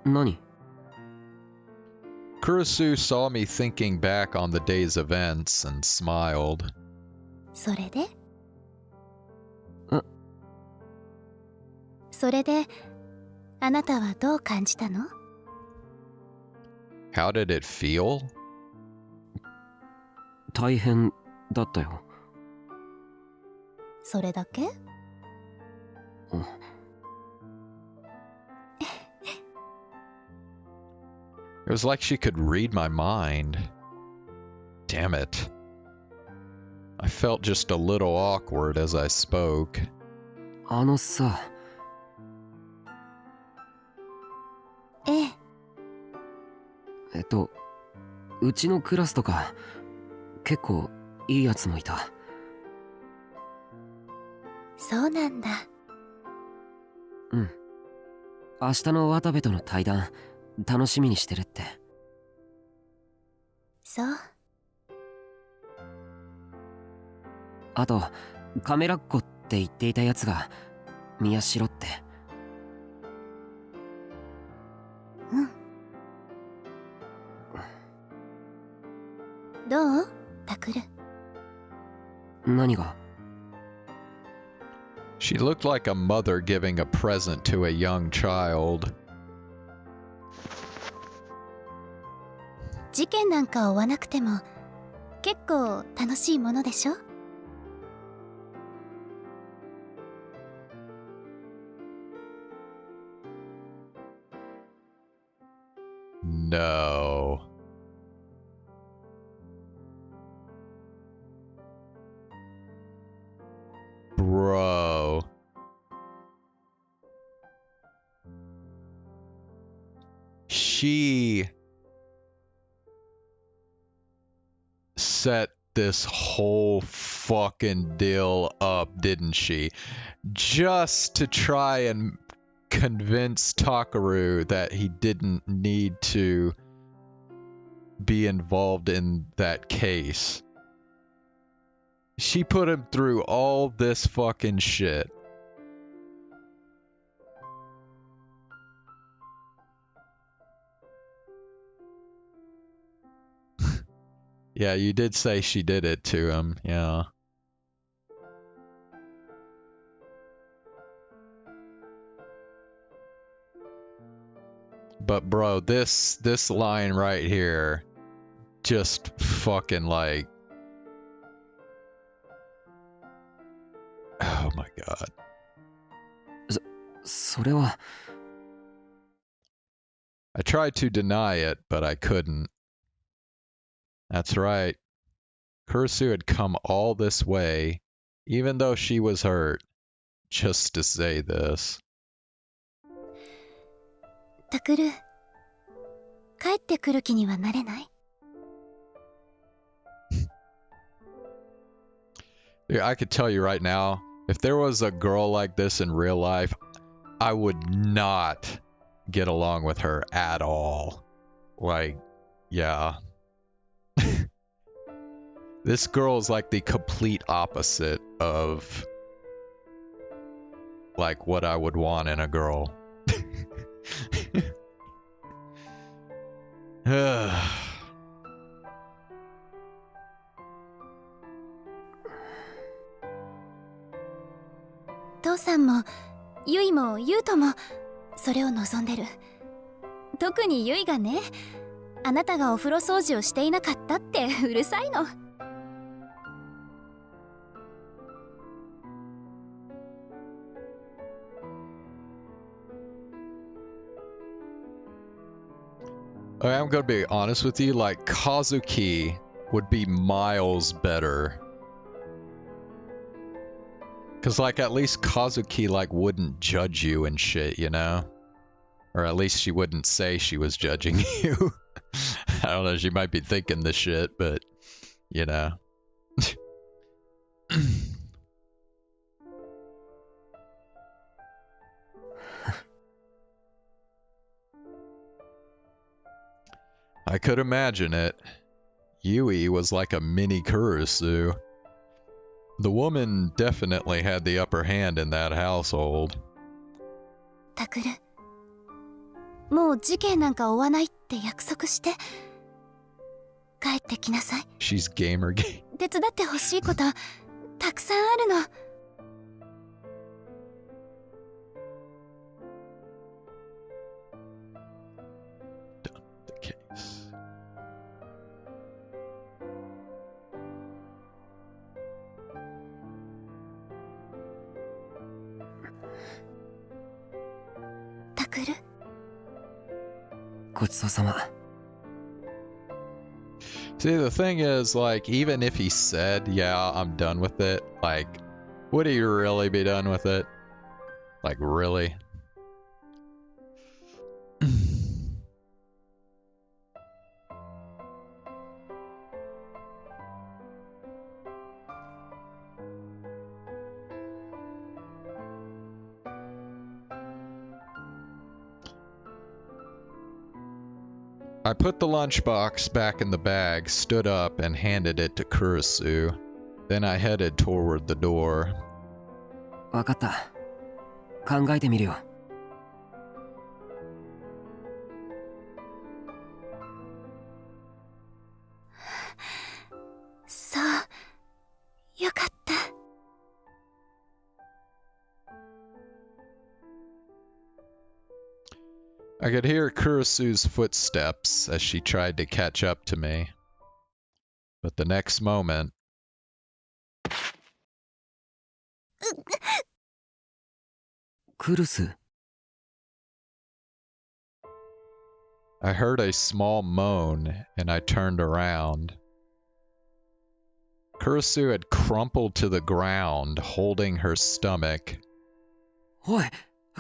何？ Kurusu saw me thinking back on the day's events and smiled. それで？え？それで、あなたはどう感じたの？ How did it feel? 大変だったよ。それだけ？うん。It was like she could read my mind. Damn it. I felt just a little awkward as I spoke. あのさ。ええ。うちのクラスとか結構いいやつもいた。そうなんだ。うん。明日の渡部との対談楽しみにしてるって。そう。あとカメラっ子って言っていたやつが宮代って。うん。どう？タクル。何が？ She looked like a mother giving a present to a young child. 事件なんか追わなくても結構楽しいものでしょ？ No. Bro. She set this whole fucking deal up, didn't she? Just to try and convince Takaru that he didn't need to be involved in that case. She put him through all this fucking shit. Yeah, you did say she did it to him, yeah. But bro, this line right here, just fucking like, oh my god. それは。 I tried to deny it, but I couldn't. That's right. Kurusu had come all this way, even though she was hurt, just to say this. タクル、帰ってくる気にはなれない？ Dude, I could tell you right now, if there was a girl like this in real life, I would not get along with her at all. Like, yeah. This girl is like the complete opposite of like what I would want in a girl.父さんもユイもユウトもそれを望んでる。特にユイがね、あなたがお風呂掃除をしていなかったってうるさいの。I'm gonna be honest with you, like, Kazuki would be miles better. Cause, like, at least Kazuki, like, wouldn't judge you and shit, you know? Or at least she wouldn't say she was judging you. I don't know, she might be thinking this shit, but, you know. I could imagine it. Yui was like a mini Kurusu. The woman definitely had the upper hand in that household. タクル、もう事件なんか追わないって約束して。帰ってきなさい。She's gamer gay. 手伝ってほしいことたくさんあるの。タクル。ごちそうさま。See, the thing is, like, even if he said, yeah, I'm done with it, like, would he really be done with it? Like, really? I put the lunchbox back in the bag, stood up, and handed it to Kurusu. Then I headed toward the door. わかった。考えてみるよ。そう、よかった。I could hear Kurusu's footsteps as she tried to catch up to me. But the next moment... Kurusu? I heard a small moan, and I turned around. Kurusu had crumpled to the ground, holding her stomach. おい、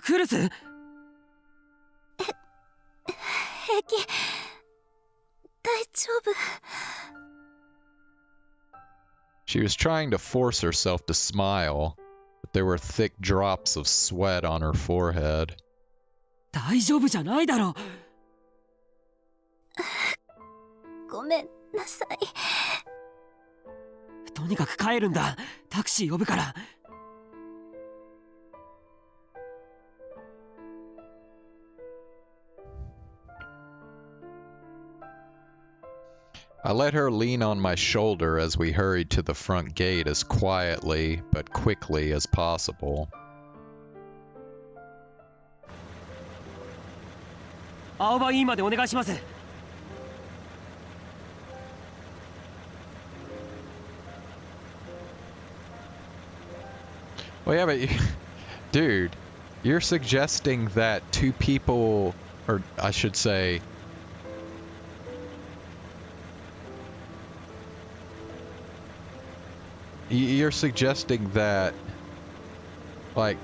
クルス！平気。大丈夫。She was trying to force herself to smile, but there were thick drops of sweat on her forehead. 大丈夫じゃないだろ。ごめんなさい。とにかく帰るんだ。タクシー呼ぶから。I let her lean on my shoulder as we hurried to the front gate as quietly but quickly as possible. 青葉 E までお願いします。Well, yeah, but dude, you're suggesting that two people, or I should say, you're suggesting that, like,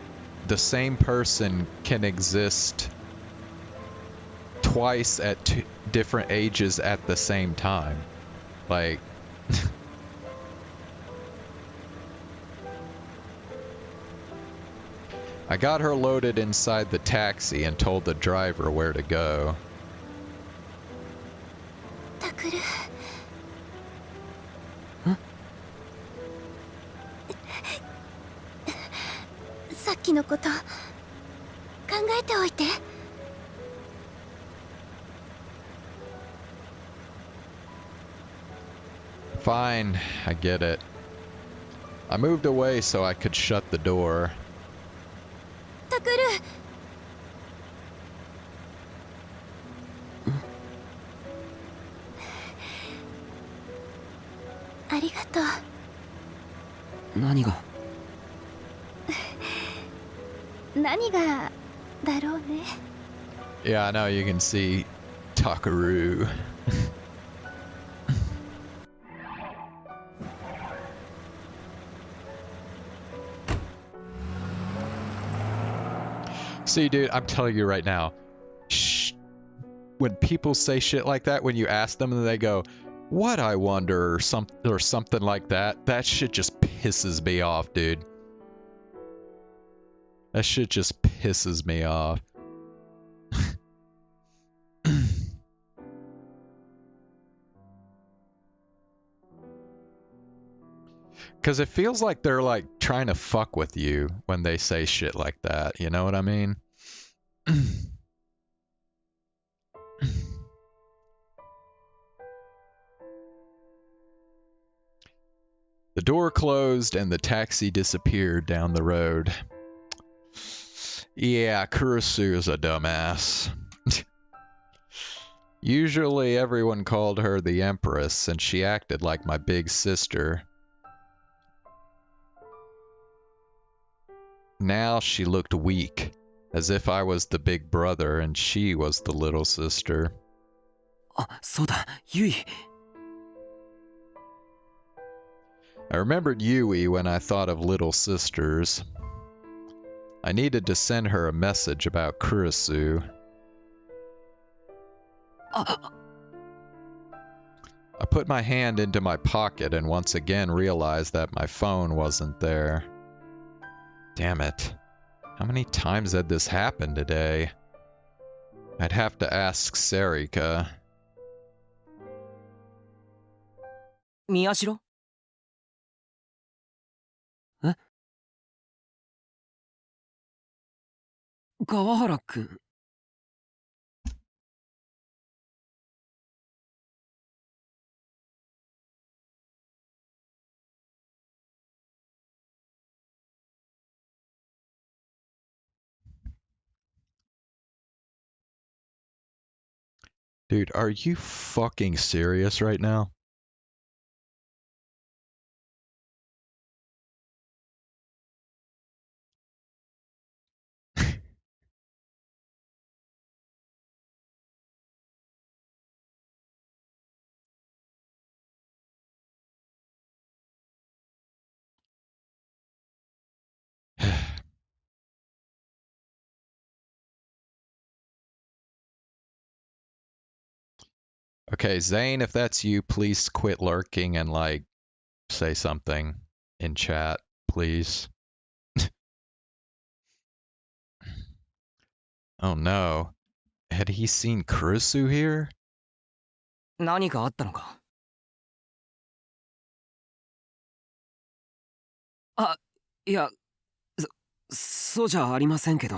the same person can exist twice at two different ages at the same time. Like... I got her loaded inside the taxi and told the driver where to go. タクル。さっきのこと考えておいて。Fine, I get it. I moved away so I could shut the door. タクル。りがとう。何が？何がだろうね。 Yeah, I know you can see Takaru. See, dude, I'm telling you right now, when people say shit like that, when you ask them and they go, "What, I wonder," or something like that, that shit just pisses me off, dude. That shit just pisses me off. Because it feels like they're like trying to fuck with you when they say shit like that. You know what I mean? The door closed and the taxi disappeared down the road. Yeah, Kurisu is a dumbass. Usually everyone called her the Empress, and she acted like my big sister. Now she looked weak, as if I was the big brother and she was the little sister. あ、そうだ、ユイ。I remembered Yui when I thought of little sisters. I needed to send her a message about Kurisu. I put my hand into my pocket and once again realized that my phone wasn't there. Damn it. How many times had this happened today? I'd have to ask Sarika. 宮代？え？川原くん。Dude, are you fucking serious right now? Okay, Zane, if that's you, please quit lurking and, like, say something in chat, please. Oh no. Had he seen Kurisu here? 何かあったのか？あ、いや、そうじゃありませんけど。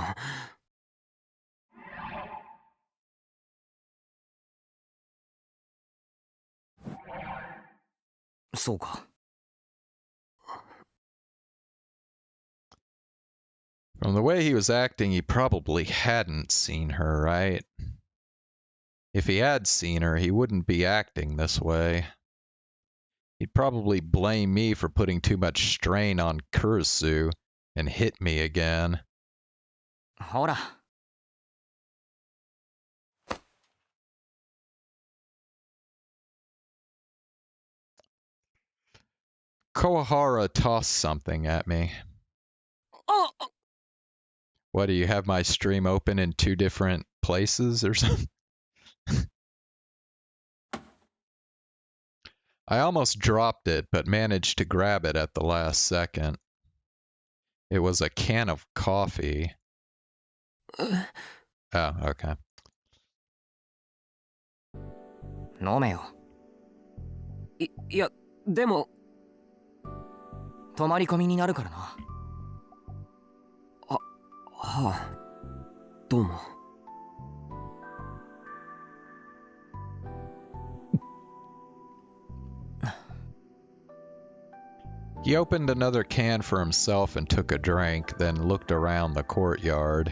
そうか。From the way he was acting, he probably hadn't seen her, right? If he had seen her, he wouldn't be acting this way. He'd probably blame me for putting too much strain on Kurisu and hit me again. ほら。Kawahara tossed something at me. あ！ What, do you have my stream open in two different places or something? I almost dropped it, but managed to grab it at the last second. It was a can of coffee. Oh, okay. 飲めよ。いや、でも泊まり込みになるからな。はあ、どうも。He opened another can for himself and took a drink, then looked around the courtyard.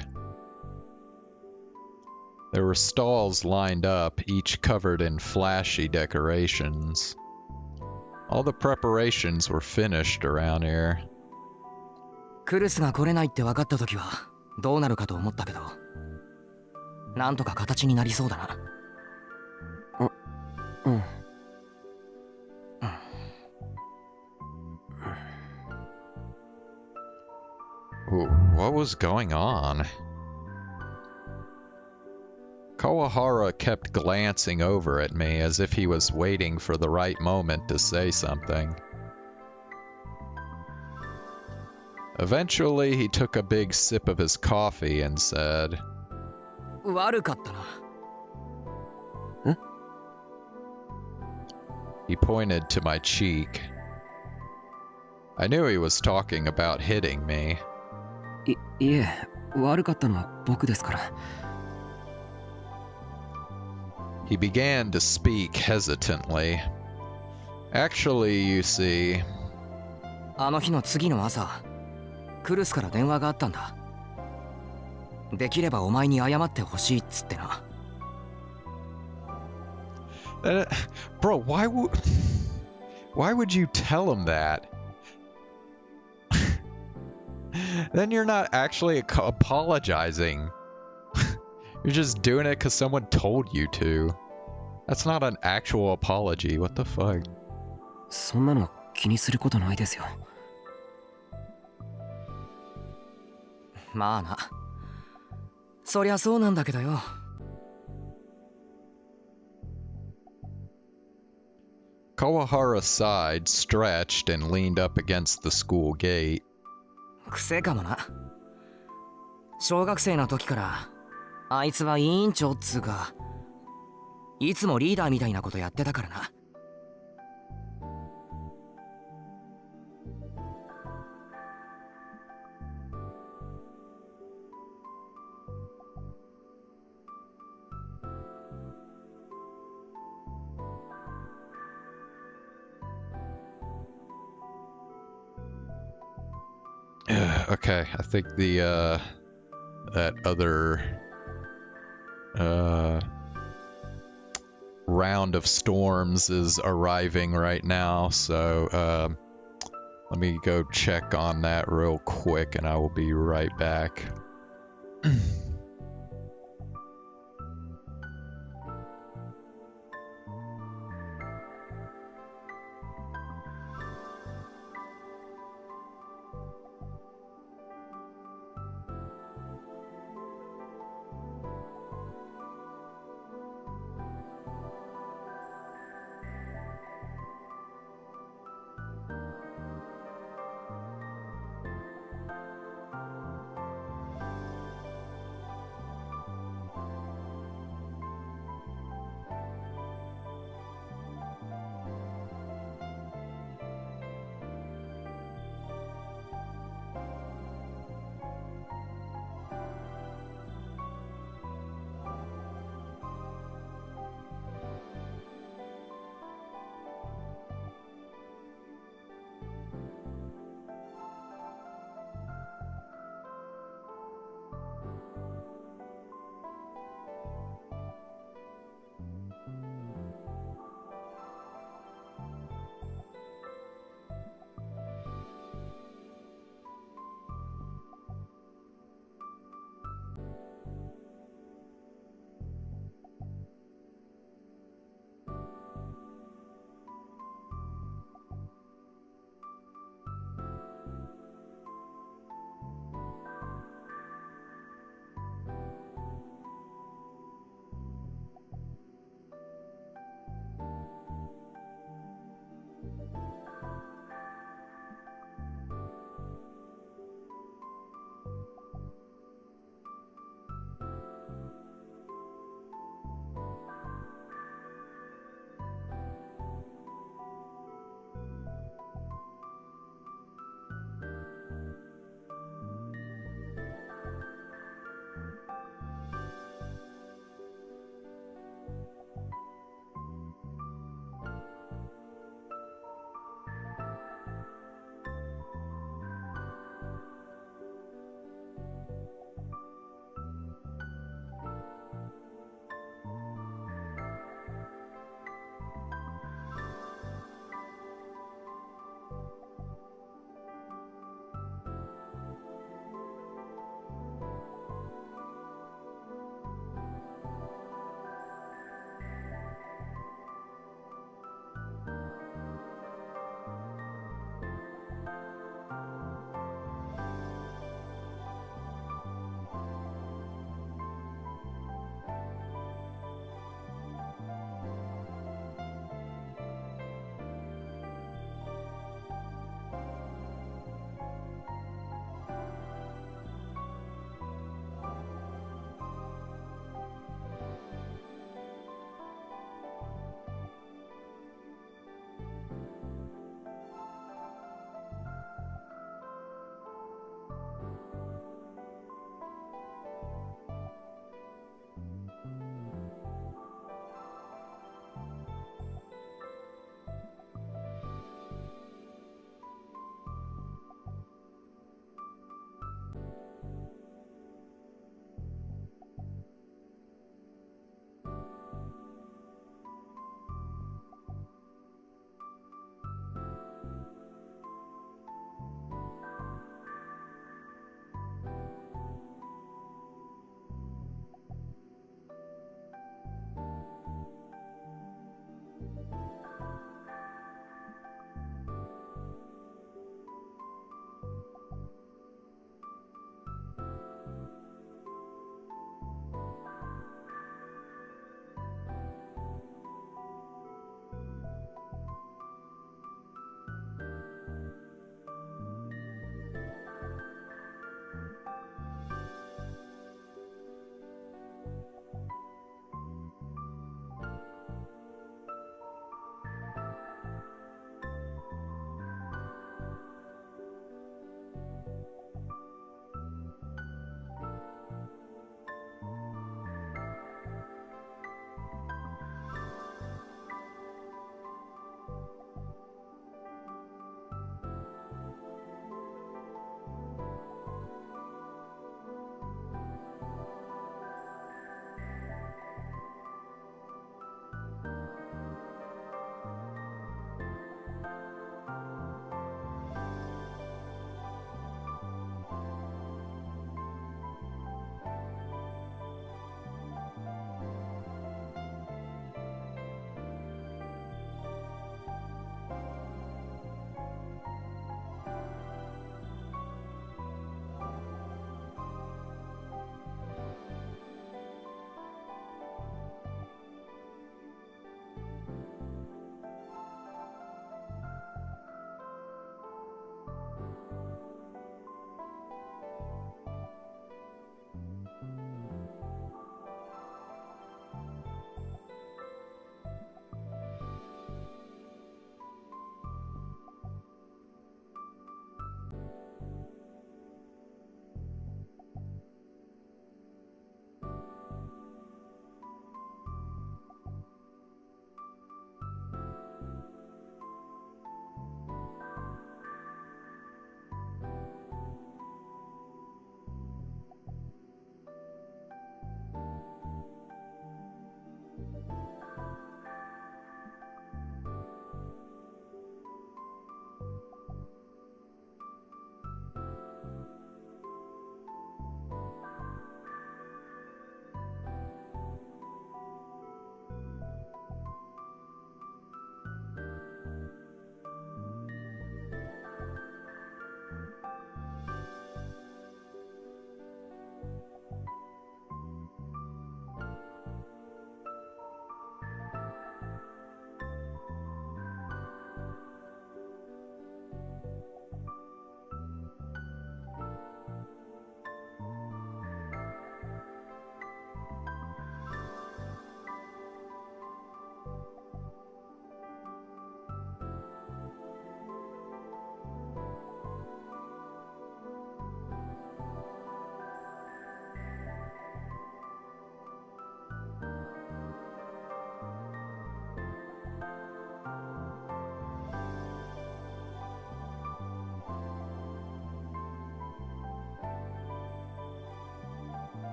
There were stalls lined up, each covered in flashy decorations. All the preparations were finished around here. クルスが来れないって分かった時はどうなるかと思ったけど、なんとか形になりそうだな。うん。What was going on? Kawahara kept glancing over at me as if he was waiting for the right moment to say something. Eventually, he took a big sip of his coffee and said, 悪かったな。He pointed to my cheek. I knew he was talking about hitting me. いえ、悪かったのは僕ですから。He began to speak hesitantly. Actually, you see... あの日の次の朝、クルスから電話があったんだ。できればお前に謝ってほしいっつってな。Bro, why would you tell him that? Then you're not actually apologizing. You're just doing it because someone told you to. That's not an actual apology. What the fuck? そんなの気にすることないですよ。まあな。そりゃそうなんだけどよ。Kawahara sighed, stretched, and leaned up against the school gate. 癖かもな。小学生の時からあいつは委員長っつうか、いつもリーダーみたいなことやってたからな。Okay, I think that other round of storms is arriving right now, so let me go check on that real quick and I will be right back.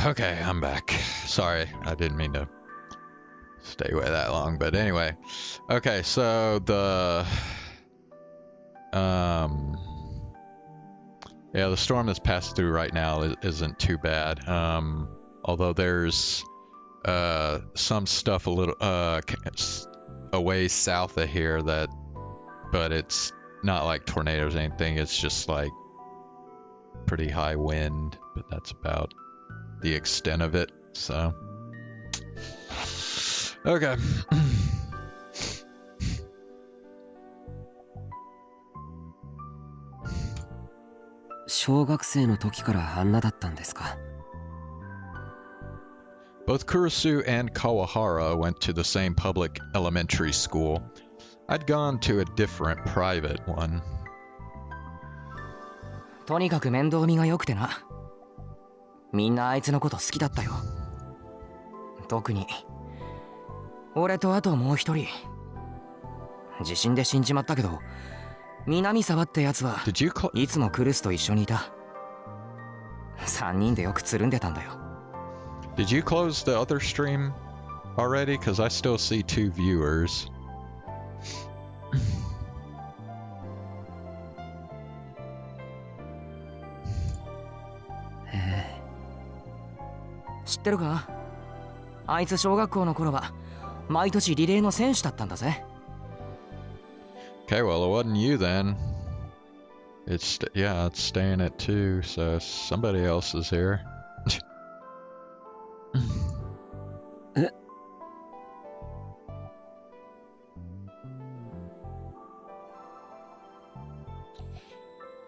Okay, I'm back. Sorry, I didn't mean to stay away that long, but anyway. Okay, so the yeah, the storm that's passed through right now isn't too bad. Although there's some stuff a little a ways south of here but it's not like tornadoes or anything. It's just like pretty high wind, but that's about the extent of it. So okay. 小学生の時からあんなだったんですか。 Both Kurusu and Kawahara went to the same public elementary school. I'd gone to a different private one. とにかく面倒見が良くてな。みんなあいつのこと好きだったよ。特に俺とあともう一人。地震で死んじまったけど、南沢ってやつはいつもクルスと一緒にいた。3人でよくつるんでたんだよ。Did you close the other stream already? Because I still see 2 viewers. Hey. 知ってるか？あいつ小学校の頃は毎年リレーの選手だったんだぜ。Okay, well, it wasn't you then. It's staying at 2, so somebody else is here.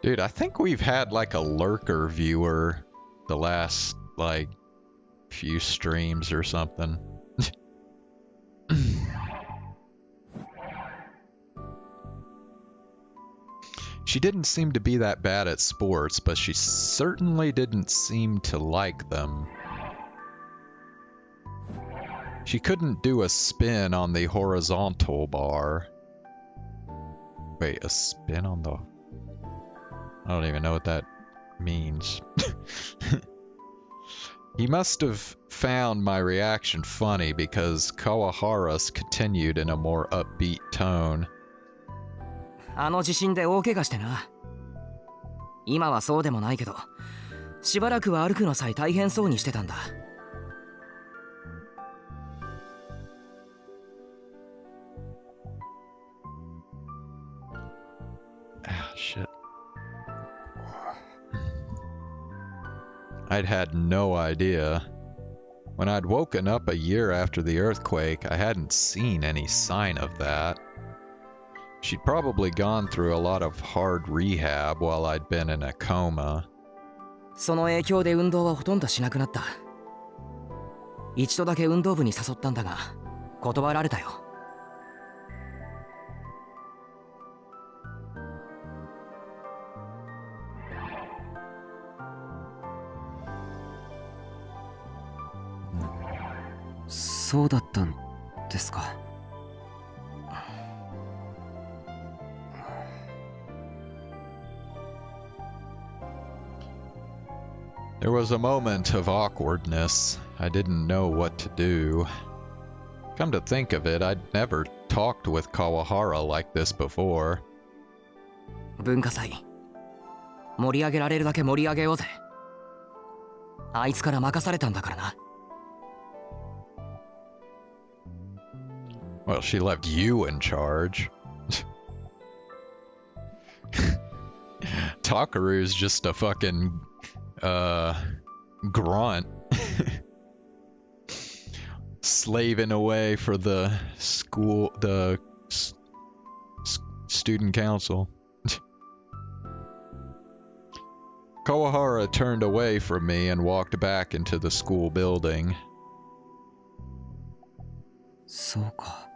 Dude, I think we've had like a lurker viewer the last like few streams or something. She didn't seem to be that bad at sports, but she certainly didn't seem to like them. She couldn't do a spin on the horizontal bar. Wait, a spin on the... I don't even know what that means. He must have found my reaction funny because Kawahara's continued in a more upbeat tone. あの地震で大怪我してな。今はそうでもないけど、しばらくは歩くのさえ大変そうにしてたんだ。Ah, shit. I'd had no idea. When I'd woken up a year after the earthquake, I hadn't seen any sign of that. She'd probably gone through a lot of hard rehab while I'd been in a coma. その影響で運動はほとんどしなくなった。一度だけ運動部に誘ったんだが、断られたよ。そうだったんですか。There was a moment of awkwardness. I didn't know what to do. Come to think of it, I'd never talked with Kawahara like this before. 文化祭、盛り上げられるだけ盛り上げようぜ。あいつから任されたんだからな。Well, she left you in charge. Takaru's just a fucking grunt. Slaving away for the school, the student council. Kawahara turned away from me and walked back into the school building. そうか。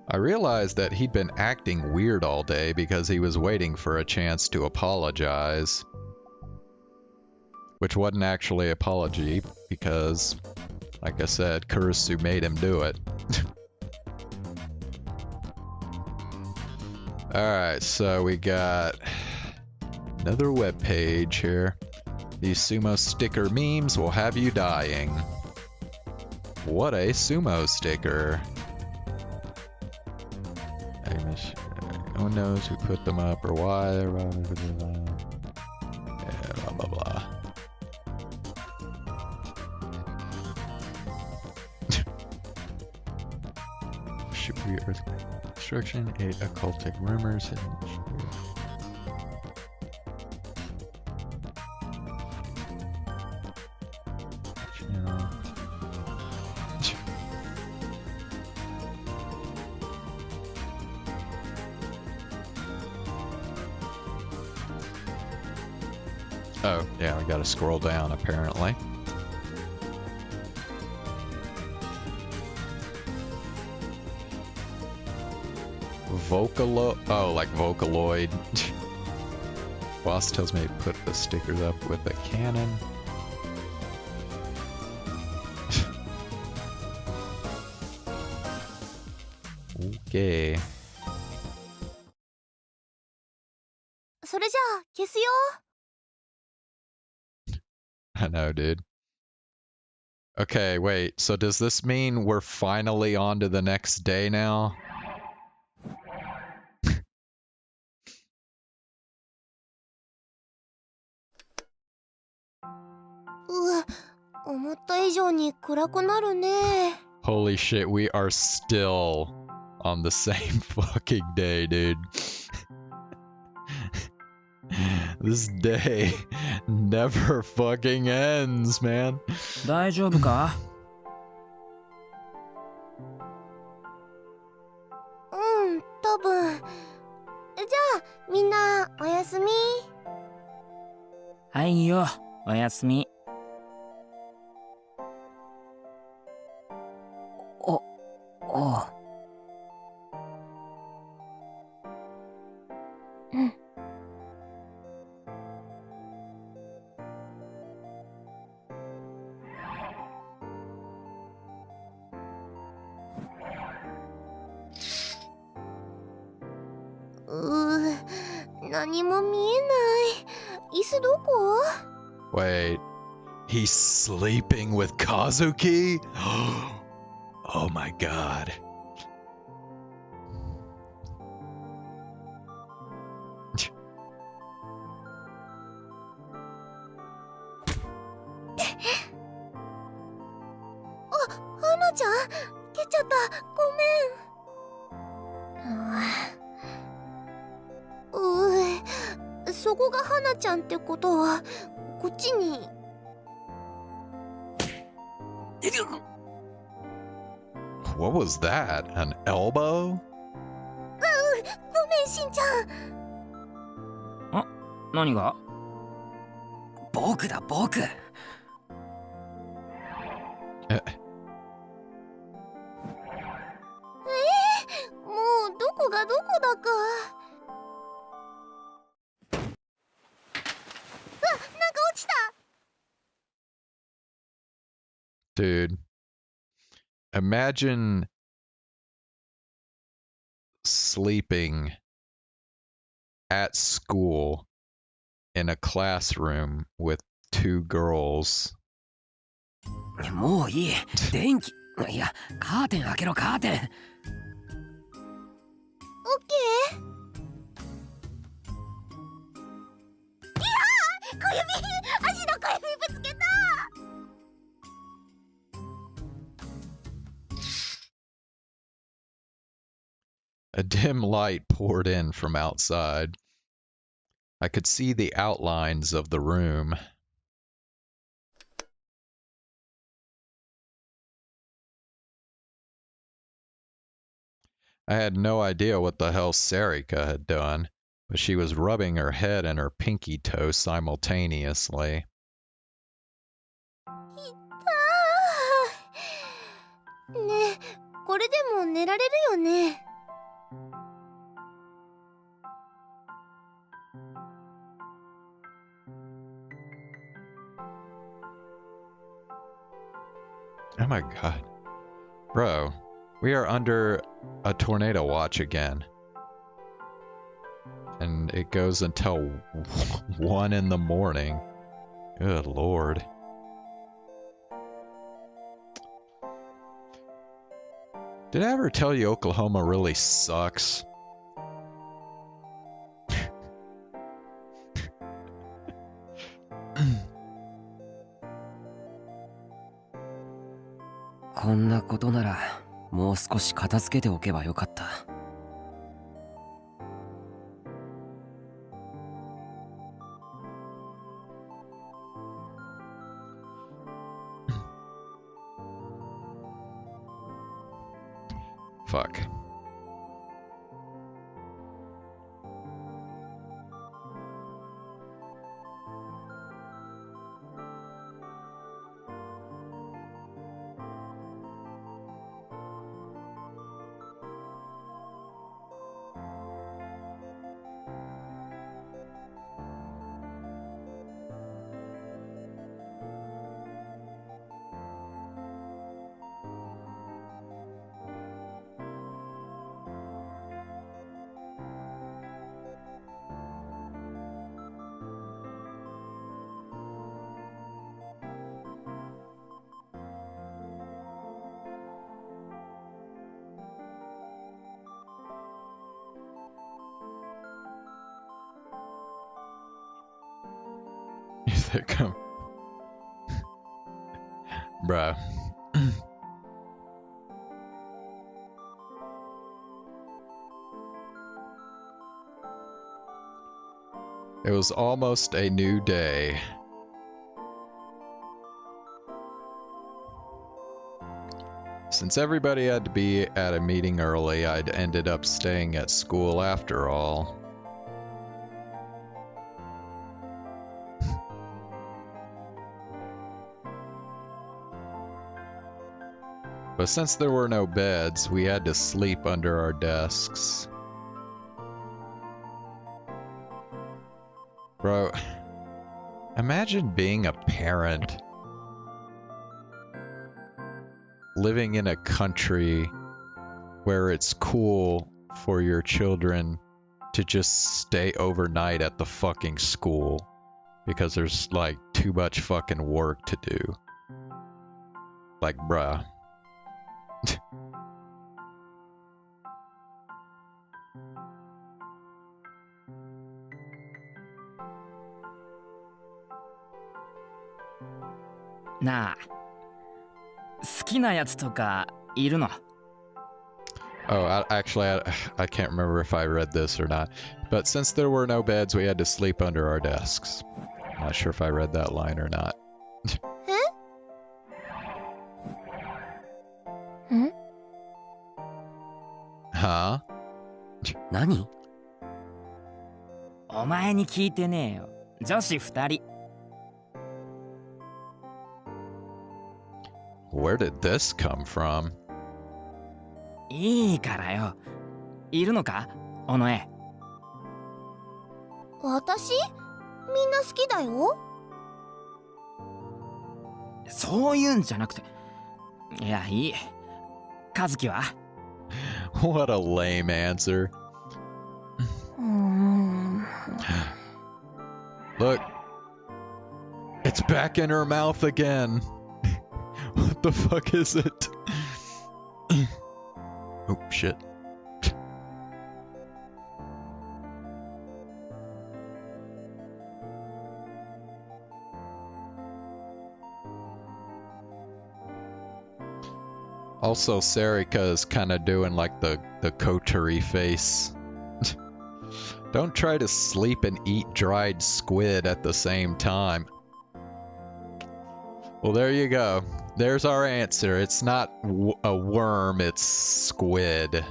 I realized that he'd been acting weird all day because he was waiting for a chance to apologize. Which wasn't actually an apology because, like I said, Kurusu made him do it. Alright, so we got another web page here. These sumo sticker memes will have you dying. What a sumo sticker. No one knows who put them up or why. Yeah, blah, blah, blah. Should be earthquake destruction, 8 occultic rumors. Channel. Oh, yeah, we gotta scroll down apparently. Like Vocaloid. Boss tells me to put the stickers up with a cannon. Okay. それじゃあ消すよ。 I know, dude. Okay, wait, so does this mean we're finally on to the next day now? Holy shit, we are still on the same fucking day, dude. This day never fucking ends, man. 大丈夫か？うん、多分。じゃあ、みんなおやすみ。はいよ、おやすみ。おう。何も見えない。椅子どこ？ Wait, he's sleeping with Kazuki? Oh my god. What was that? An elbow? ごめん、しんちゃん。あ、何が？僕だ、僕。もうどこがどこだか。なんか落ちた。 Dude, imagine sleeping at school in a classroom with 2 girls. もういい。電気。いや、カーテン開けろ、カーテン。オッケー。いやー、小指、足の小指ぶつけた。 A dim light poured in from outside. I could see the outlines of the room. I had no idea what the hell Sarika had done, but she was rubbing her head and her pinky toe simultaneously. ねえ、これでも寝られるよね。 Oh my god. Bro, we are under a tornado watch again. And it goes until 1 in the morning. Good lord. Did I ever tell you Oklahoma really sucks?こんなことならもう少し片付けておけばよかった。Fuck. There come. Bruh. It was almost a new day. Since everybody had to be at a meeting early, I'd ended up staying at school after all. But since there were no beds, we had to sleep under our desks. Bro, imagine being a parent living in a country where it's cool for your children to just stay overnight at the fucking school because there's like too much fucking work to do. Like, bruh.なあ、好きなやつとかいるの? Oh, actually, I can't remember if I read this or not. But since there were no beds, we had to sleep under our desks. I'm not sure if I read that line or not. Huh? 何? お前に聞いてねえよ。女子2人。Where did this come from? いいからよ。いるのか、尾上。私？みんな好きだよ。そういうんじゃなくて。いや、いい。和樹は？ What a lame answer. Look. It's back in her mouth again. What the fuck is it? Oh, shit. Also, Sarika is kind of doing like the Koturi face. Don't try to sleep and eat dried squid at the same time. Well, there you go. There's our answer. It's not a worm, it's squid.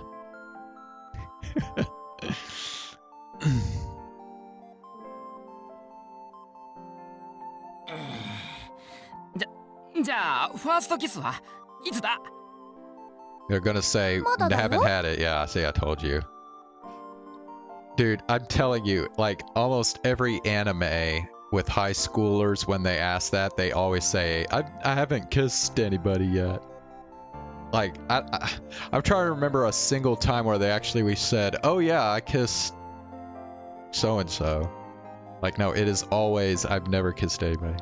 じゃあ、ファーストキスはいつだ? They're gonna say, haven't had it. Yeah, see, I told you. Dude, I'm telling you, like, almost every anime with high schoolers, when they ask that, they always say, I haven't kissed anybody yet. Like, I'm trying to remember a single time where we said, oh yeah, I kissed so-and-so. Like, no, it is always, I've never kissed anybody.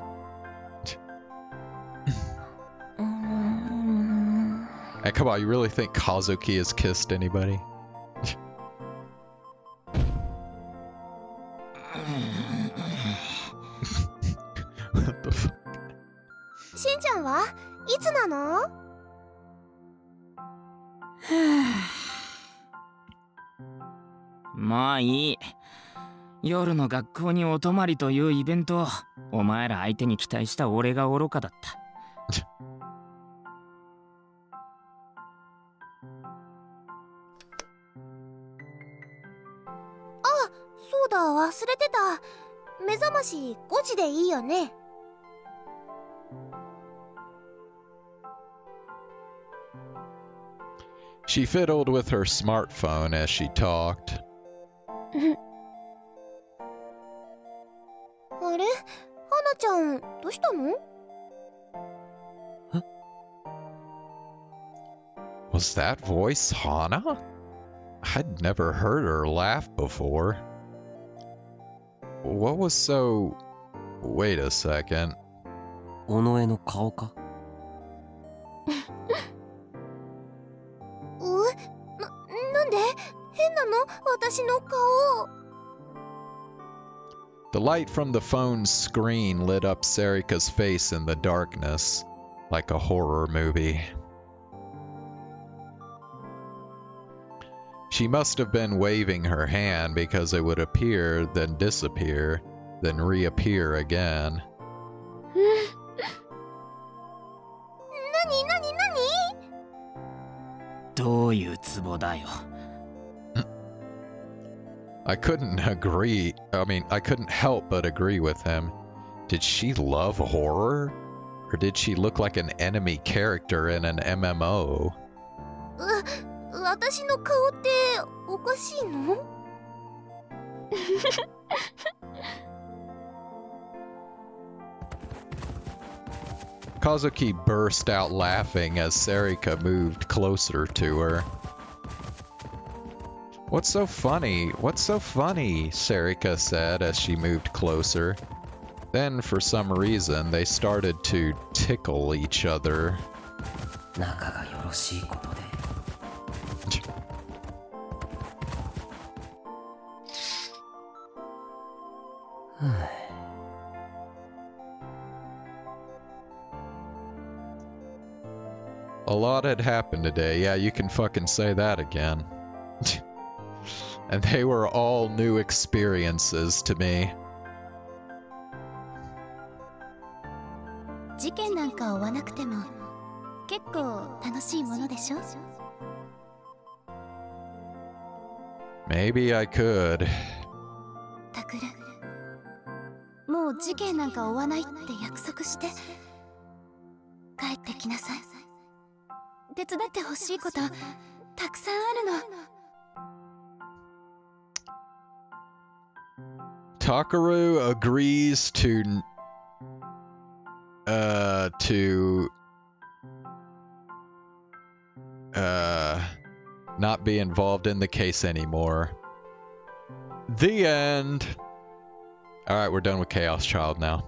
Hey, come on, you really think Kazuki has kissed anybody? What the fuck? しんちゃんはいつなの？まあいい。夜の学校にお泊まりというイベント、お前ら相手に期待した俺が愚かだった。そうだ、忘れてた。目覚まし5時でいいよね。She fiddled with her smartphone as she talked. あれ、花ちゃんどうしたの？ Was that voice Hana? I'd never heard her laugh before. What was so... Wait a second. 尾上の顔か？なんで？変なの？私の顔。The light from the phone's screen lit up Sarika's face in the darkness, like a horror movie. She must have been waving her hand because it would appear, then disappear, then reappear again. どういうツボだよ。I couldn't help but agree with him. Did she love horror? Or did she look like an enemy character in an MMO? 私の顔っておかしいの？ Kazuki burst out laughing as Sarika moved closer to her. What's so funny? What's so funny? Sarika said as she moved closer. Then, for some reason, they started to tickle each other. 仲がよろしいことで。A lot had happened today. Yeah, you can fucking say that again. And they were all new experiences to me. 事件なんか追わなくても結構楽しいものでしょ？ Maybe I could. タクル、もう事件なんか追わないって約束して帰ってきなさい。手伝ってほしいことたくさんあるの。 Takaru agrees to not be involved in the case anymore. The end. Alright, we're done with Chaos Child now.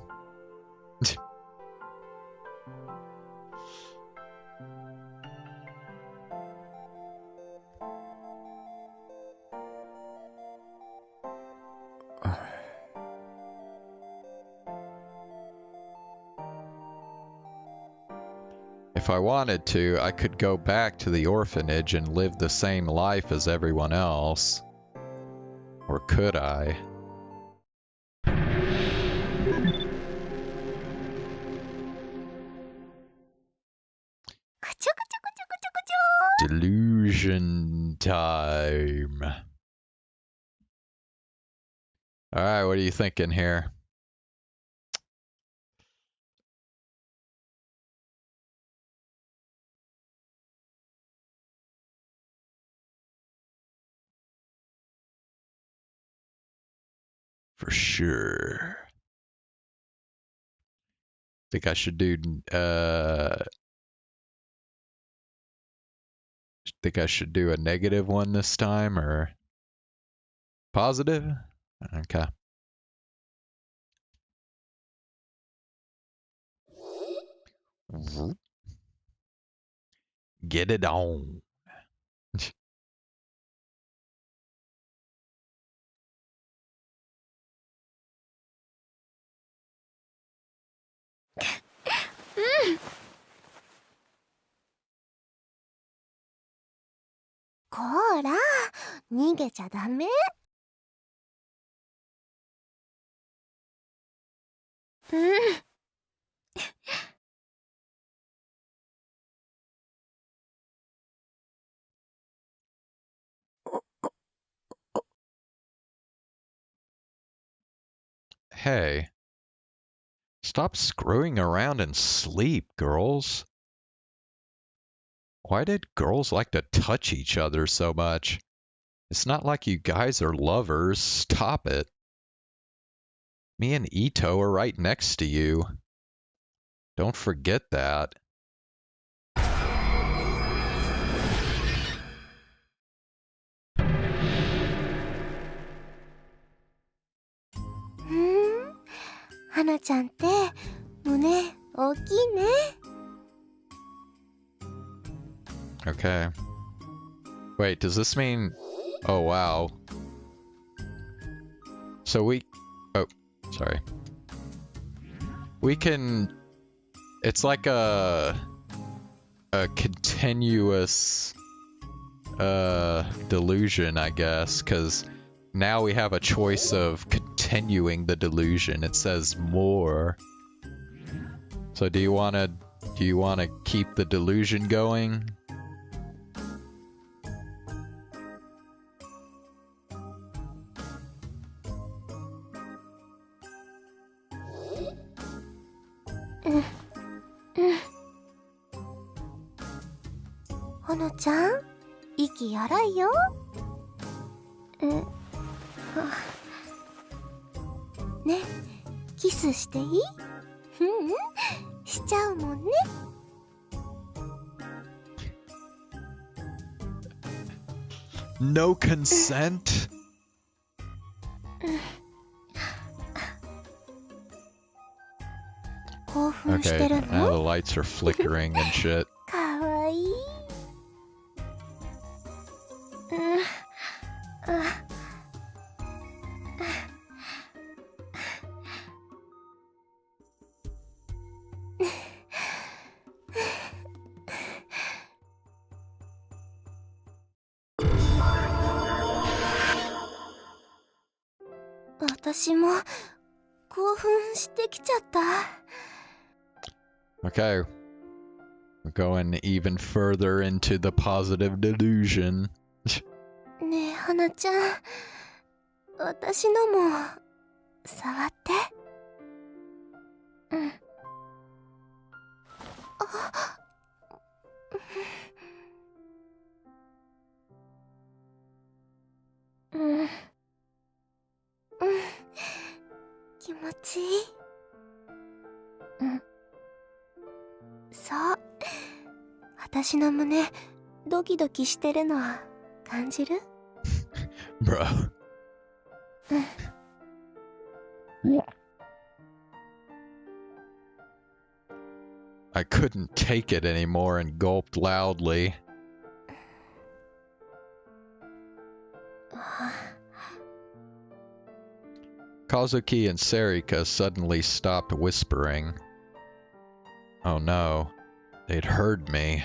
If I wanted to, I could go back to the orphanage and live the same life as everyone else. Or could I? Delusion time. Alright, what are you thinking here? For sure. Think I should do think I should do a negative one this time or positive? Okay. Get it on.こーら、逃げちゃダメ。うん。Hey, stop screwing around and sleep, girls. Why did girls like to touch each other so much? It's not like you guys are lovers. Stop it. Me and Ito are right next to you. Don't forget that. 花ちゃんって胸大きいね。Okay. Wait, does this mean... Oh, wow. So we... Oh, sorry. We can... It's like a continuous delusion, I guess, because now we have a choice of continuing the delusion. It says more. So do you want to keep the delusion going? Hanaちゃん、息荒いよ。ね、キスしていい？しちゃうもんね。No consent? 興奮して Okay, る now の？ the lights are flickering and shit. かわいい。私も興奮してきちゃった。Okay. We're going even further into the positive delusion. ねえ、花ちゃん、私のも触って。気持ちいい。そう。私の胸ドキドキしてるの感じる？ Bro. I couldn't take it anymore and gulped loudly. Kazuki and Sarika suddenly stopped whispering. Oh no, they'd heard me.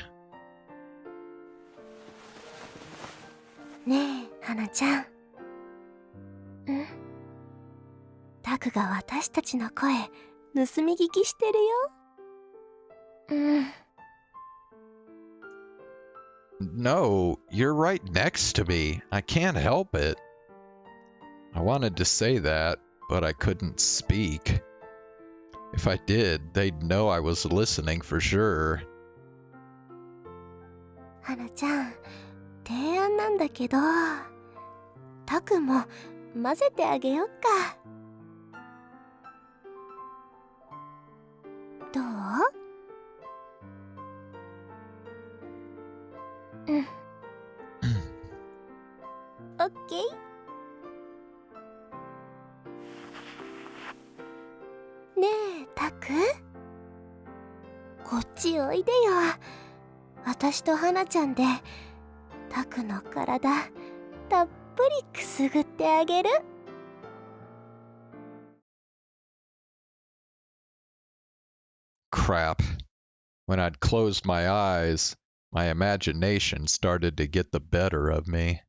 ねえ、花ちゃん。タクが私たちの声盗み聞きしてるよ。No, you're right next to me. I can't help it. I wanted to say that, but I couldn't speak. If I did, they'd know I was listening for sure. 花ちゃん、提案なんだけど、タクも混ぜてあげよっか。どう？オッケー。ねえ、タク。こっちおいでよ。私と花ちゃんでタクの体たっぷりくすぐってあげる。Crap. When I'd closed my eyes, my imagination started to get the better of me.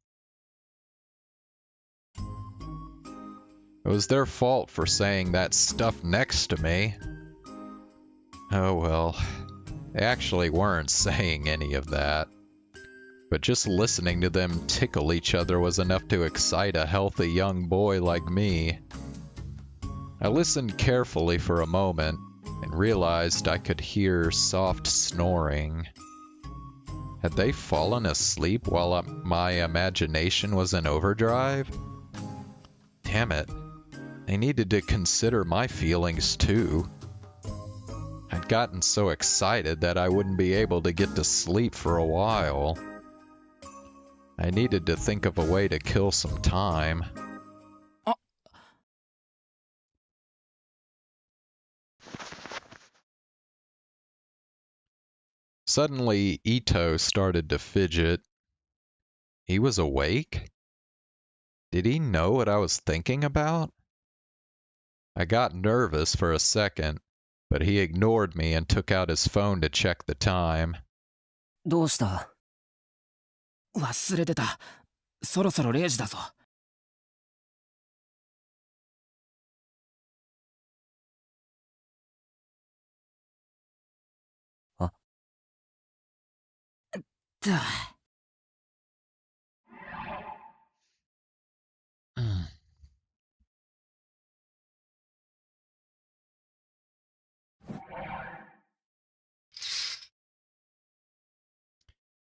It was their fault for saying that stuff next to me. Oh well, they actually weren't saying any of that. But just listening to them tickle each other was enough to excite a healthy young boy like me. I listened carefully for a moment and realized I could hear soft snoring. Had they fallen asleep while my imagination was in overdrive? Damn it. They needed to consider my feelings too. I'd gotten so excited that I wouldn't be able to get to sleep for a while. I needed to think of a way to kill some time. Suddenly, Ito started to fidget. He was awake? Did he know what I was thinking about? I got nervous for a second, but he ignored me and took out his phone to check the time. どうした？忘れてた。そろそろ0時だぞ。あ。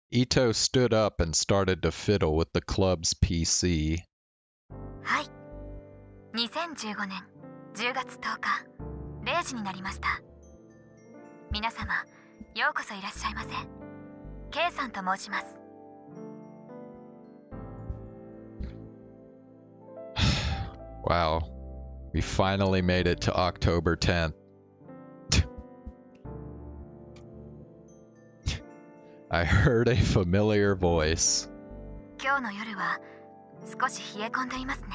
Ito stood up and started to fiddle with the club's PC. はい。2015年10月10日0時になりました。皆様、ようこそいらっしゃいませ。K さんと申します。Wow. We finally made it to October 10th. I heard a familiar voice. 今日の夜は少し冷え込んでいますね。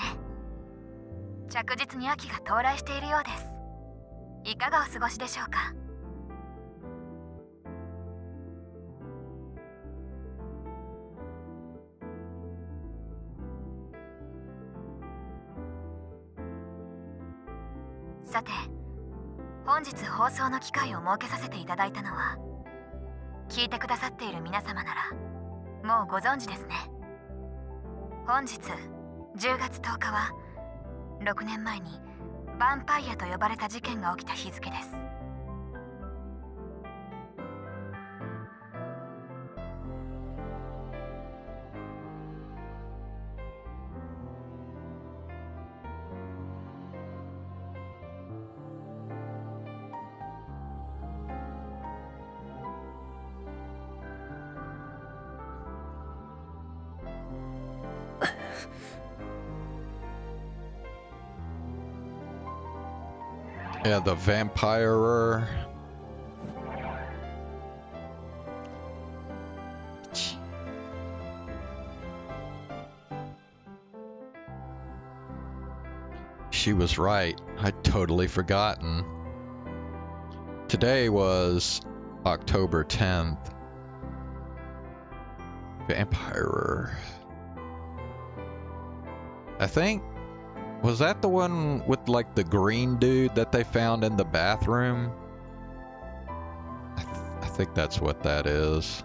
着実に秋が到来しているようです。いかがお過ごしでしょうか。さて、本日放送の機会を設けさせていただいたのは、聞いてくださっている皆様ならもうご存知ですね。本日10月10日は6年前にヴァンパイアと呼ばれた事件が起きた日付です。Yeah, the vampirer. She was right. I'd totally forgotten. Today was October 10th. Vampirer. I think... Was that the one with, like, the green dude that they found in the bathroom? I think that's what that is.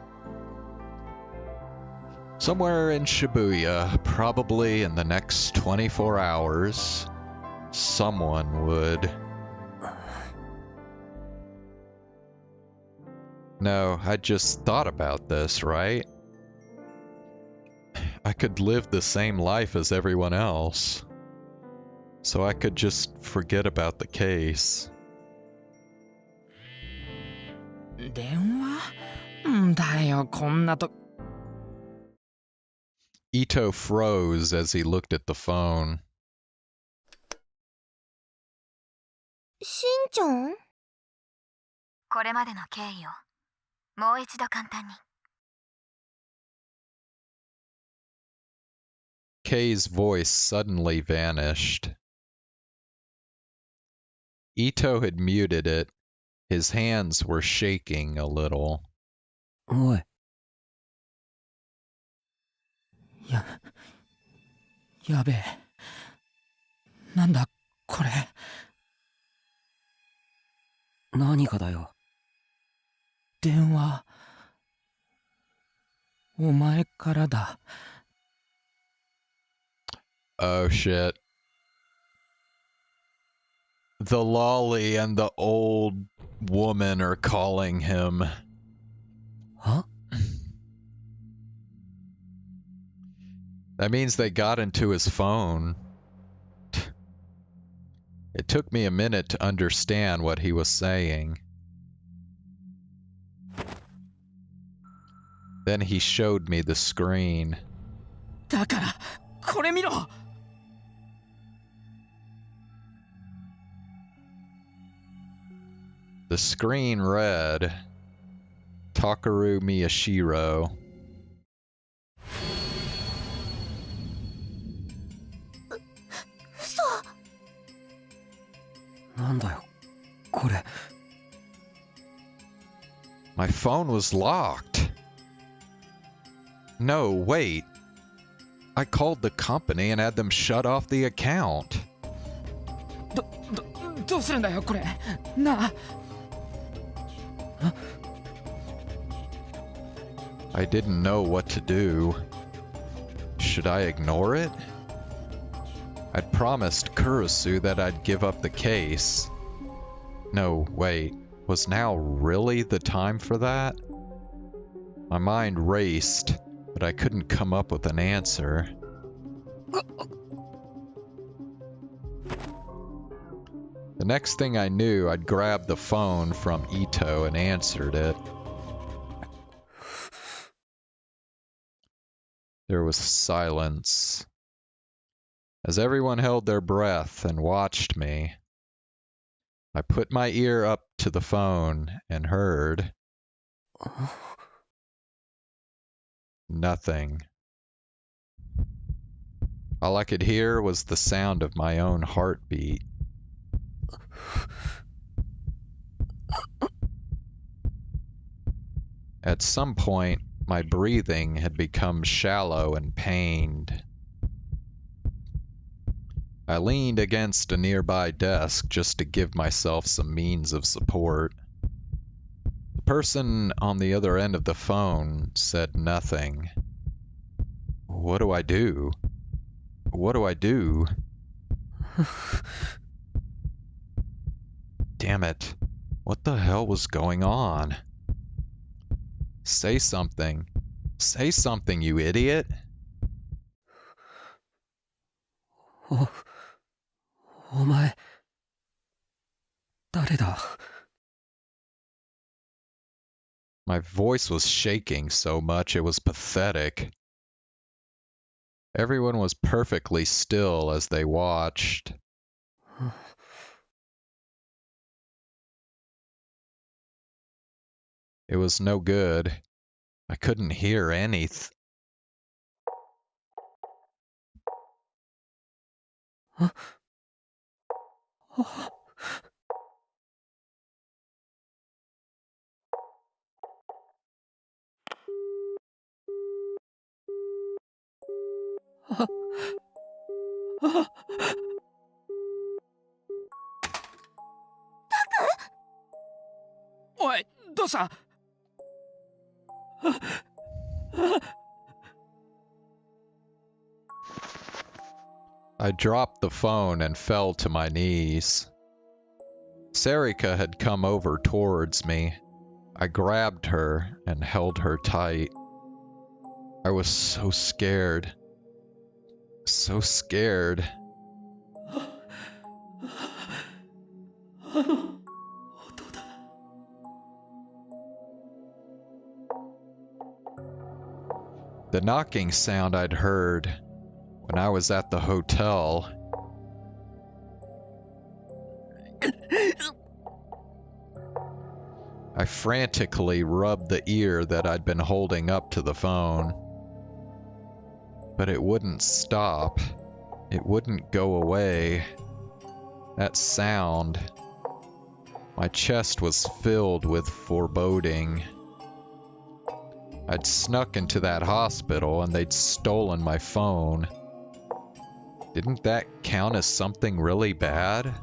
Somewhere in Shibuya, probably in the next 24 hours, someone would... No, I just thought about this, right? I could live the same life as everyone else. So I could just forget about the case. 電話？んだよ、こんなと。Ito froze as he looked at the phone. しんちゃん？これまでの経緯をもう一度簡単に。Kei's voice suddenly vanished. Ito had muted it. His hands were shaking a little. おい。やべえ。なんだこれ。何がだよ。電話。お前からだ。Oh shit. The lolly and the old woman are calling him. は？ That means they got into his phone. It took me a minute to understand what he was saying. Then he showed me the screen. だから、これ見ろ。The screen read, Takeru Miyashiro. なんだよ、これ。My phone was locked. No, wait. I called the company and had them shut off the account. どうするんだよこれ。なあ。I didn't know what to do. Should I ignore it? I'd promised Kurusu that I'd give up the case. No, wait. Was now really the time for that? My mind raced, but I couldn't come up with an answer. The next thing I knew, I'd grabbed the phone from Ito and answered it. There was silence. As everyone held their breath and watched me, I put my ear up to the phone and heard nothing. All I could hear was the sound of my own heartbeat. At some point, my breathing had become shallow and pained. I leaned against a nearby desk just to give myself some means of support. The person on the other end of the phone said nothing. What do I do? What do I do? Damn it. What the hell was going on? Say something. Say something, you idiot. お前、誰だ？ My voice was shaking so much it was pathetic. Everyone was perfectly still as they watched. It was no good. I couldn't hear anything. Huh? Oh. おい、どうした？ I dropped the phone and fell to my knees. Sarika had come over towards me. I grabbed her and held her tight. I was so scared. So scared. The knocking sound I'd heard when I was at the hotel. I frantically rubbed the ear that I'd been holding up to the phone. but it wouldn't stop. It wouldn't go away. That sound. My chest was filled with foreboding. I'd snuck into that hospital and they'd stolen my phone. Didn't that count as something really bad?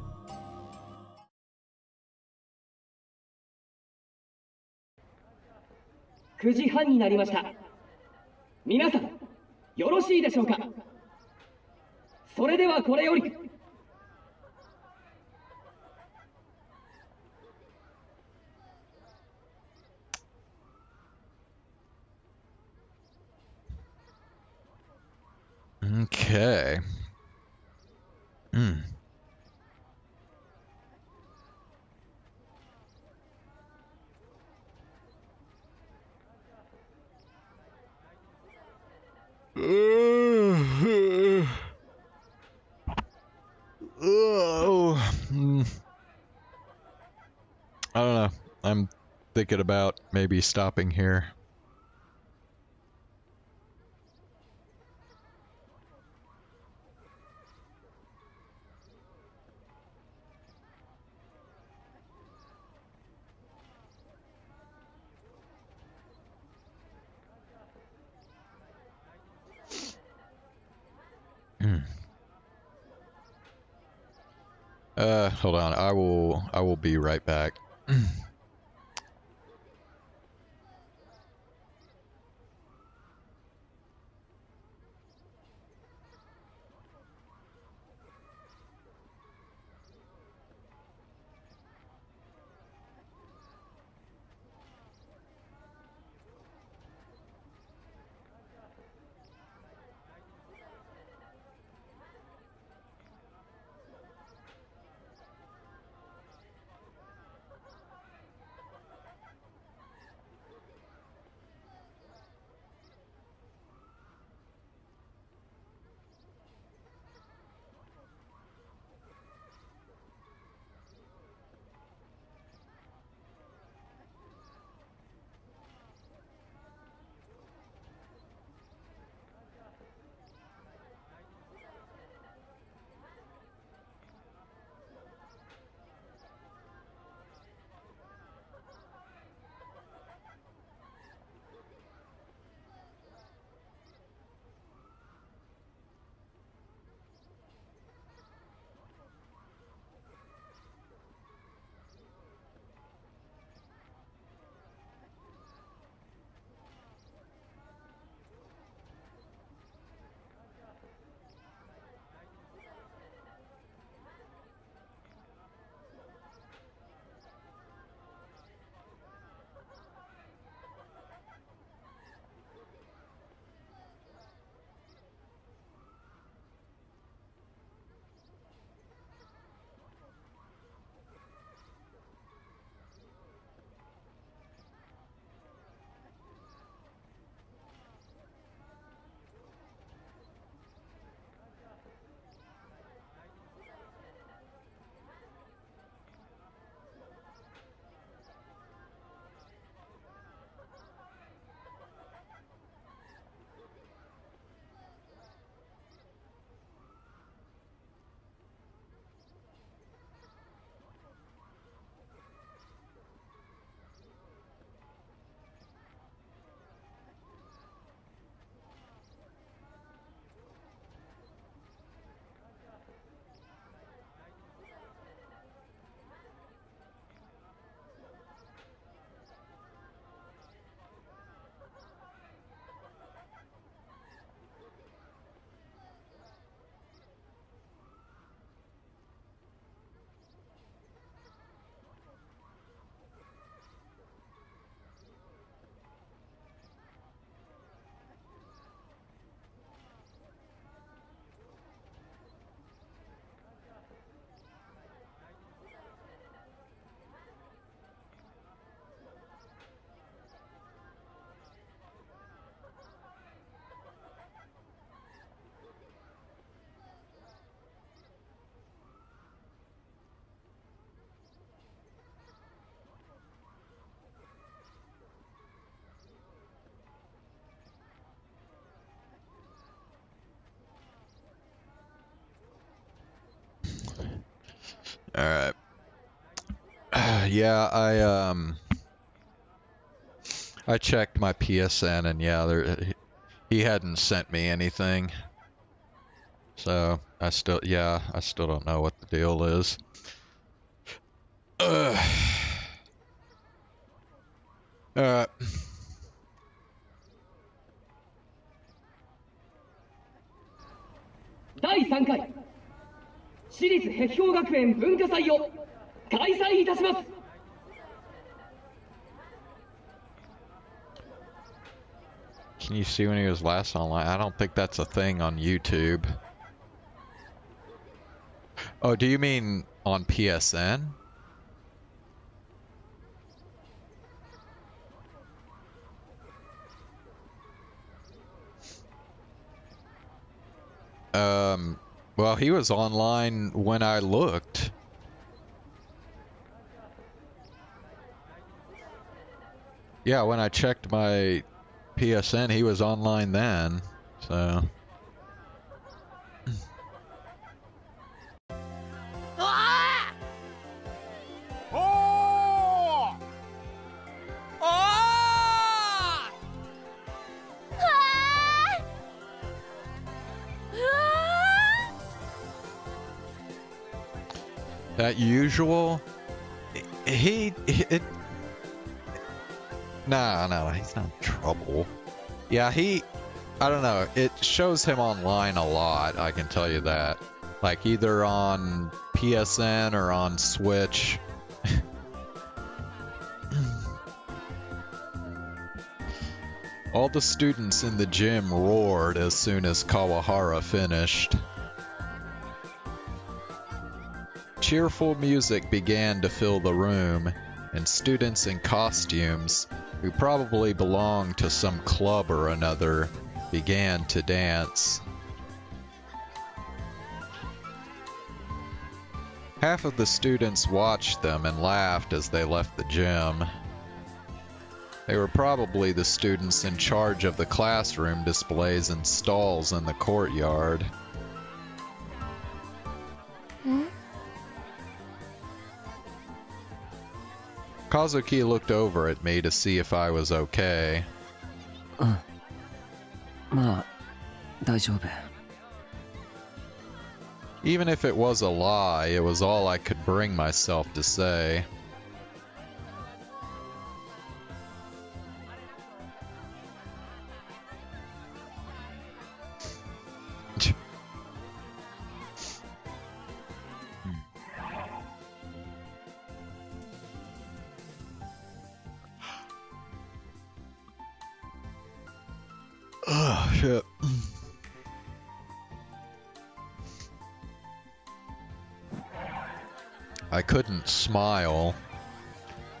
Okay. I don't know. I'm thinking about maybe stopping here. Hold on. I will be right back. Alright. Yeah, I checked my PSN and yeah, he hadn't sent me anything. So, I still don't know what the deal is. Alright. 第3回私立壁氷学園文化祭を開催いたします。 Can you see when he was last online? I don't think that's a thing on YouTube. Oh, do you mean on PSN? Well, he was online when I looked. Yeah, when I checked my PSN, he was online then, so... That usual? No, he's not in trouble. Yeah, I don't know, it shows him online a lot, I can tell you that. Like, either on PSN or on Switch. All the students in the gym roared as soon as Kawahara finished. Cheerful music began to fill the room, and students in costumes, who probably belonged to some club or another, began to dance. Half of the students watched them and laughed as they left the gym. They were probably the students in charge of the classroom displays and stalls in the courtyard. Kazuki looked over at me to see if I was okay. まあ、大丈夫。 Even if it was a lie, it was all I could bring myself to say. Oh, shit. I couldn't smile.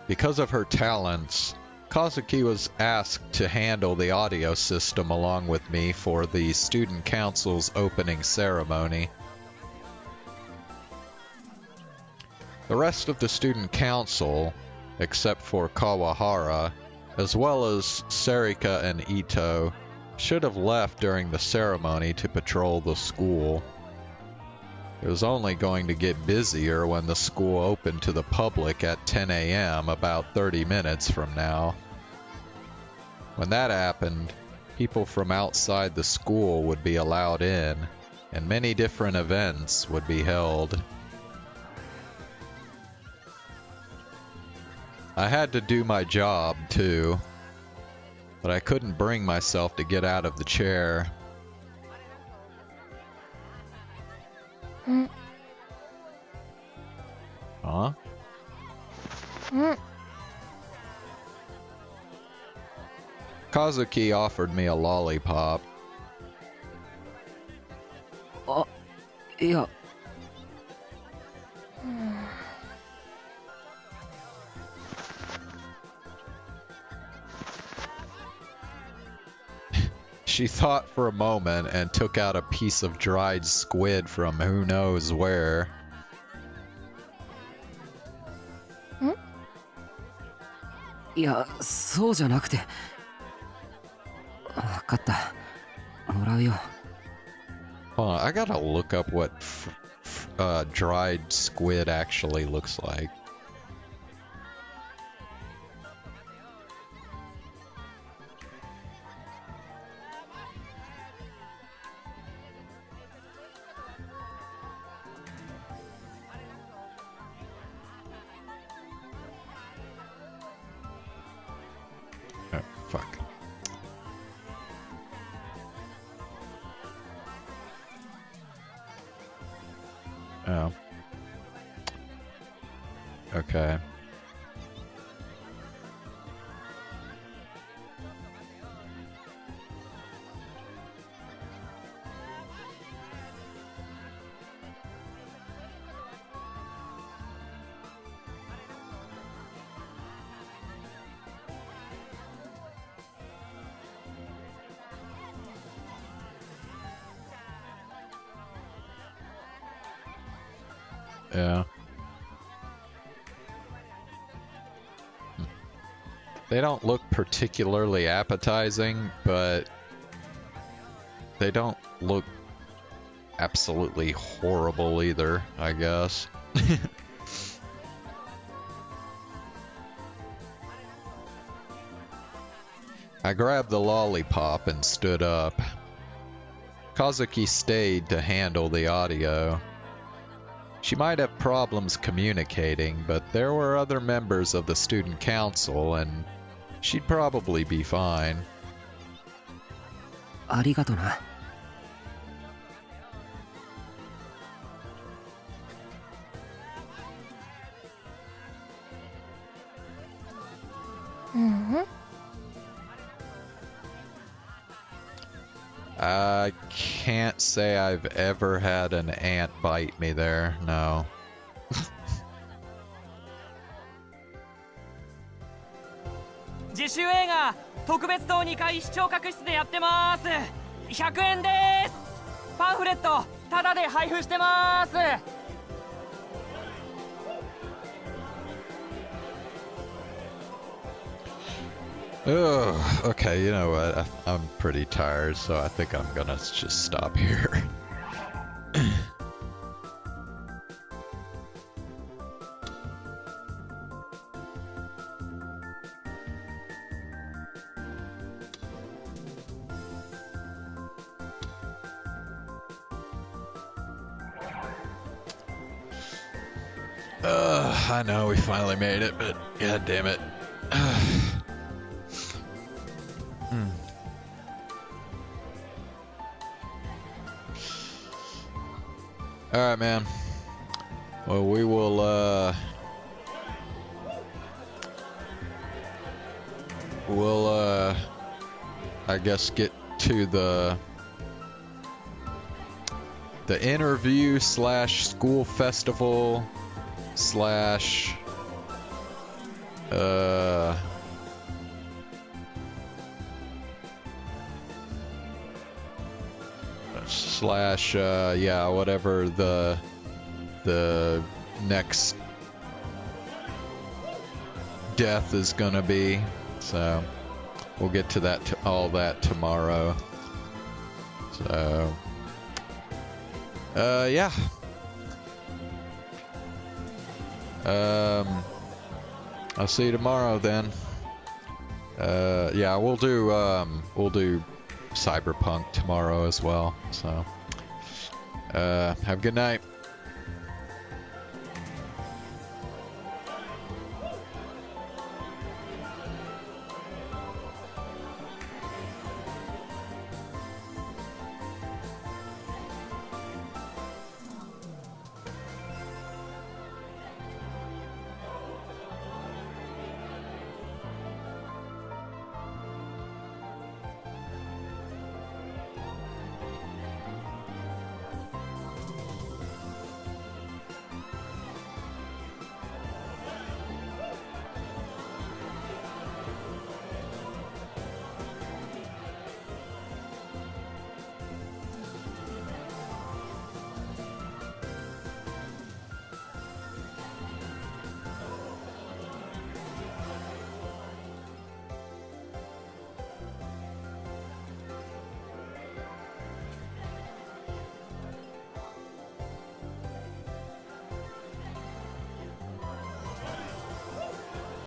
Because of her talents, Kazuki was asked to handle the audio system along with me for the student council's opening ceremony. The rest of the student council, except for Kawahara, as well as Sarika and Ito, should have left during the ceremony to patrol the school. It was only going to get busier when the school opened to the public at 10 a.m. about 30 minutes from now. When that happened, people from outside the school would be allowed in, and many different events would be held. I had to do my job, too, but I couldn't bring myself to get out of the chair. Huh? Kazuki offered me a lollipop. あ、いや。She thought for a moment and took out a piece of dried squid from who knows where. いや、そうじゃなくて。わかった。もらうよ。Hold on, I gotta look up what dried squid actually looks like. Oh, fuck. Oh. Okay. Yeah. They don't look particularly appetizing, but they don't look absolutely horrible either, I guess. I grabbed the lollipop and stood up. Kazuki stayed to handle the audio. She might have problems communicating, but there were other members of the student council, and she'd probably be fine. ありがとな。I can't say I've ever had an ant bite me there, no. 自主映画特別棟2階視聴覚室でやってます。100円です。パンフレットタダで配布してます。Ugh, okay, you know what? I'm pretty tired, so I think I'm gonna just stop here. I know we finally made it, but god damn it. Alright, man. Well, we will, I guess get to the interview / school festival / yeah, whatever the next death is gonna be. So we'll get to that all that tomorrow. So yeah. I'll see you tomorrow then. Yeah, we'll do Cyberpunk tomorrow as well. So have a good night.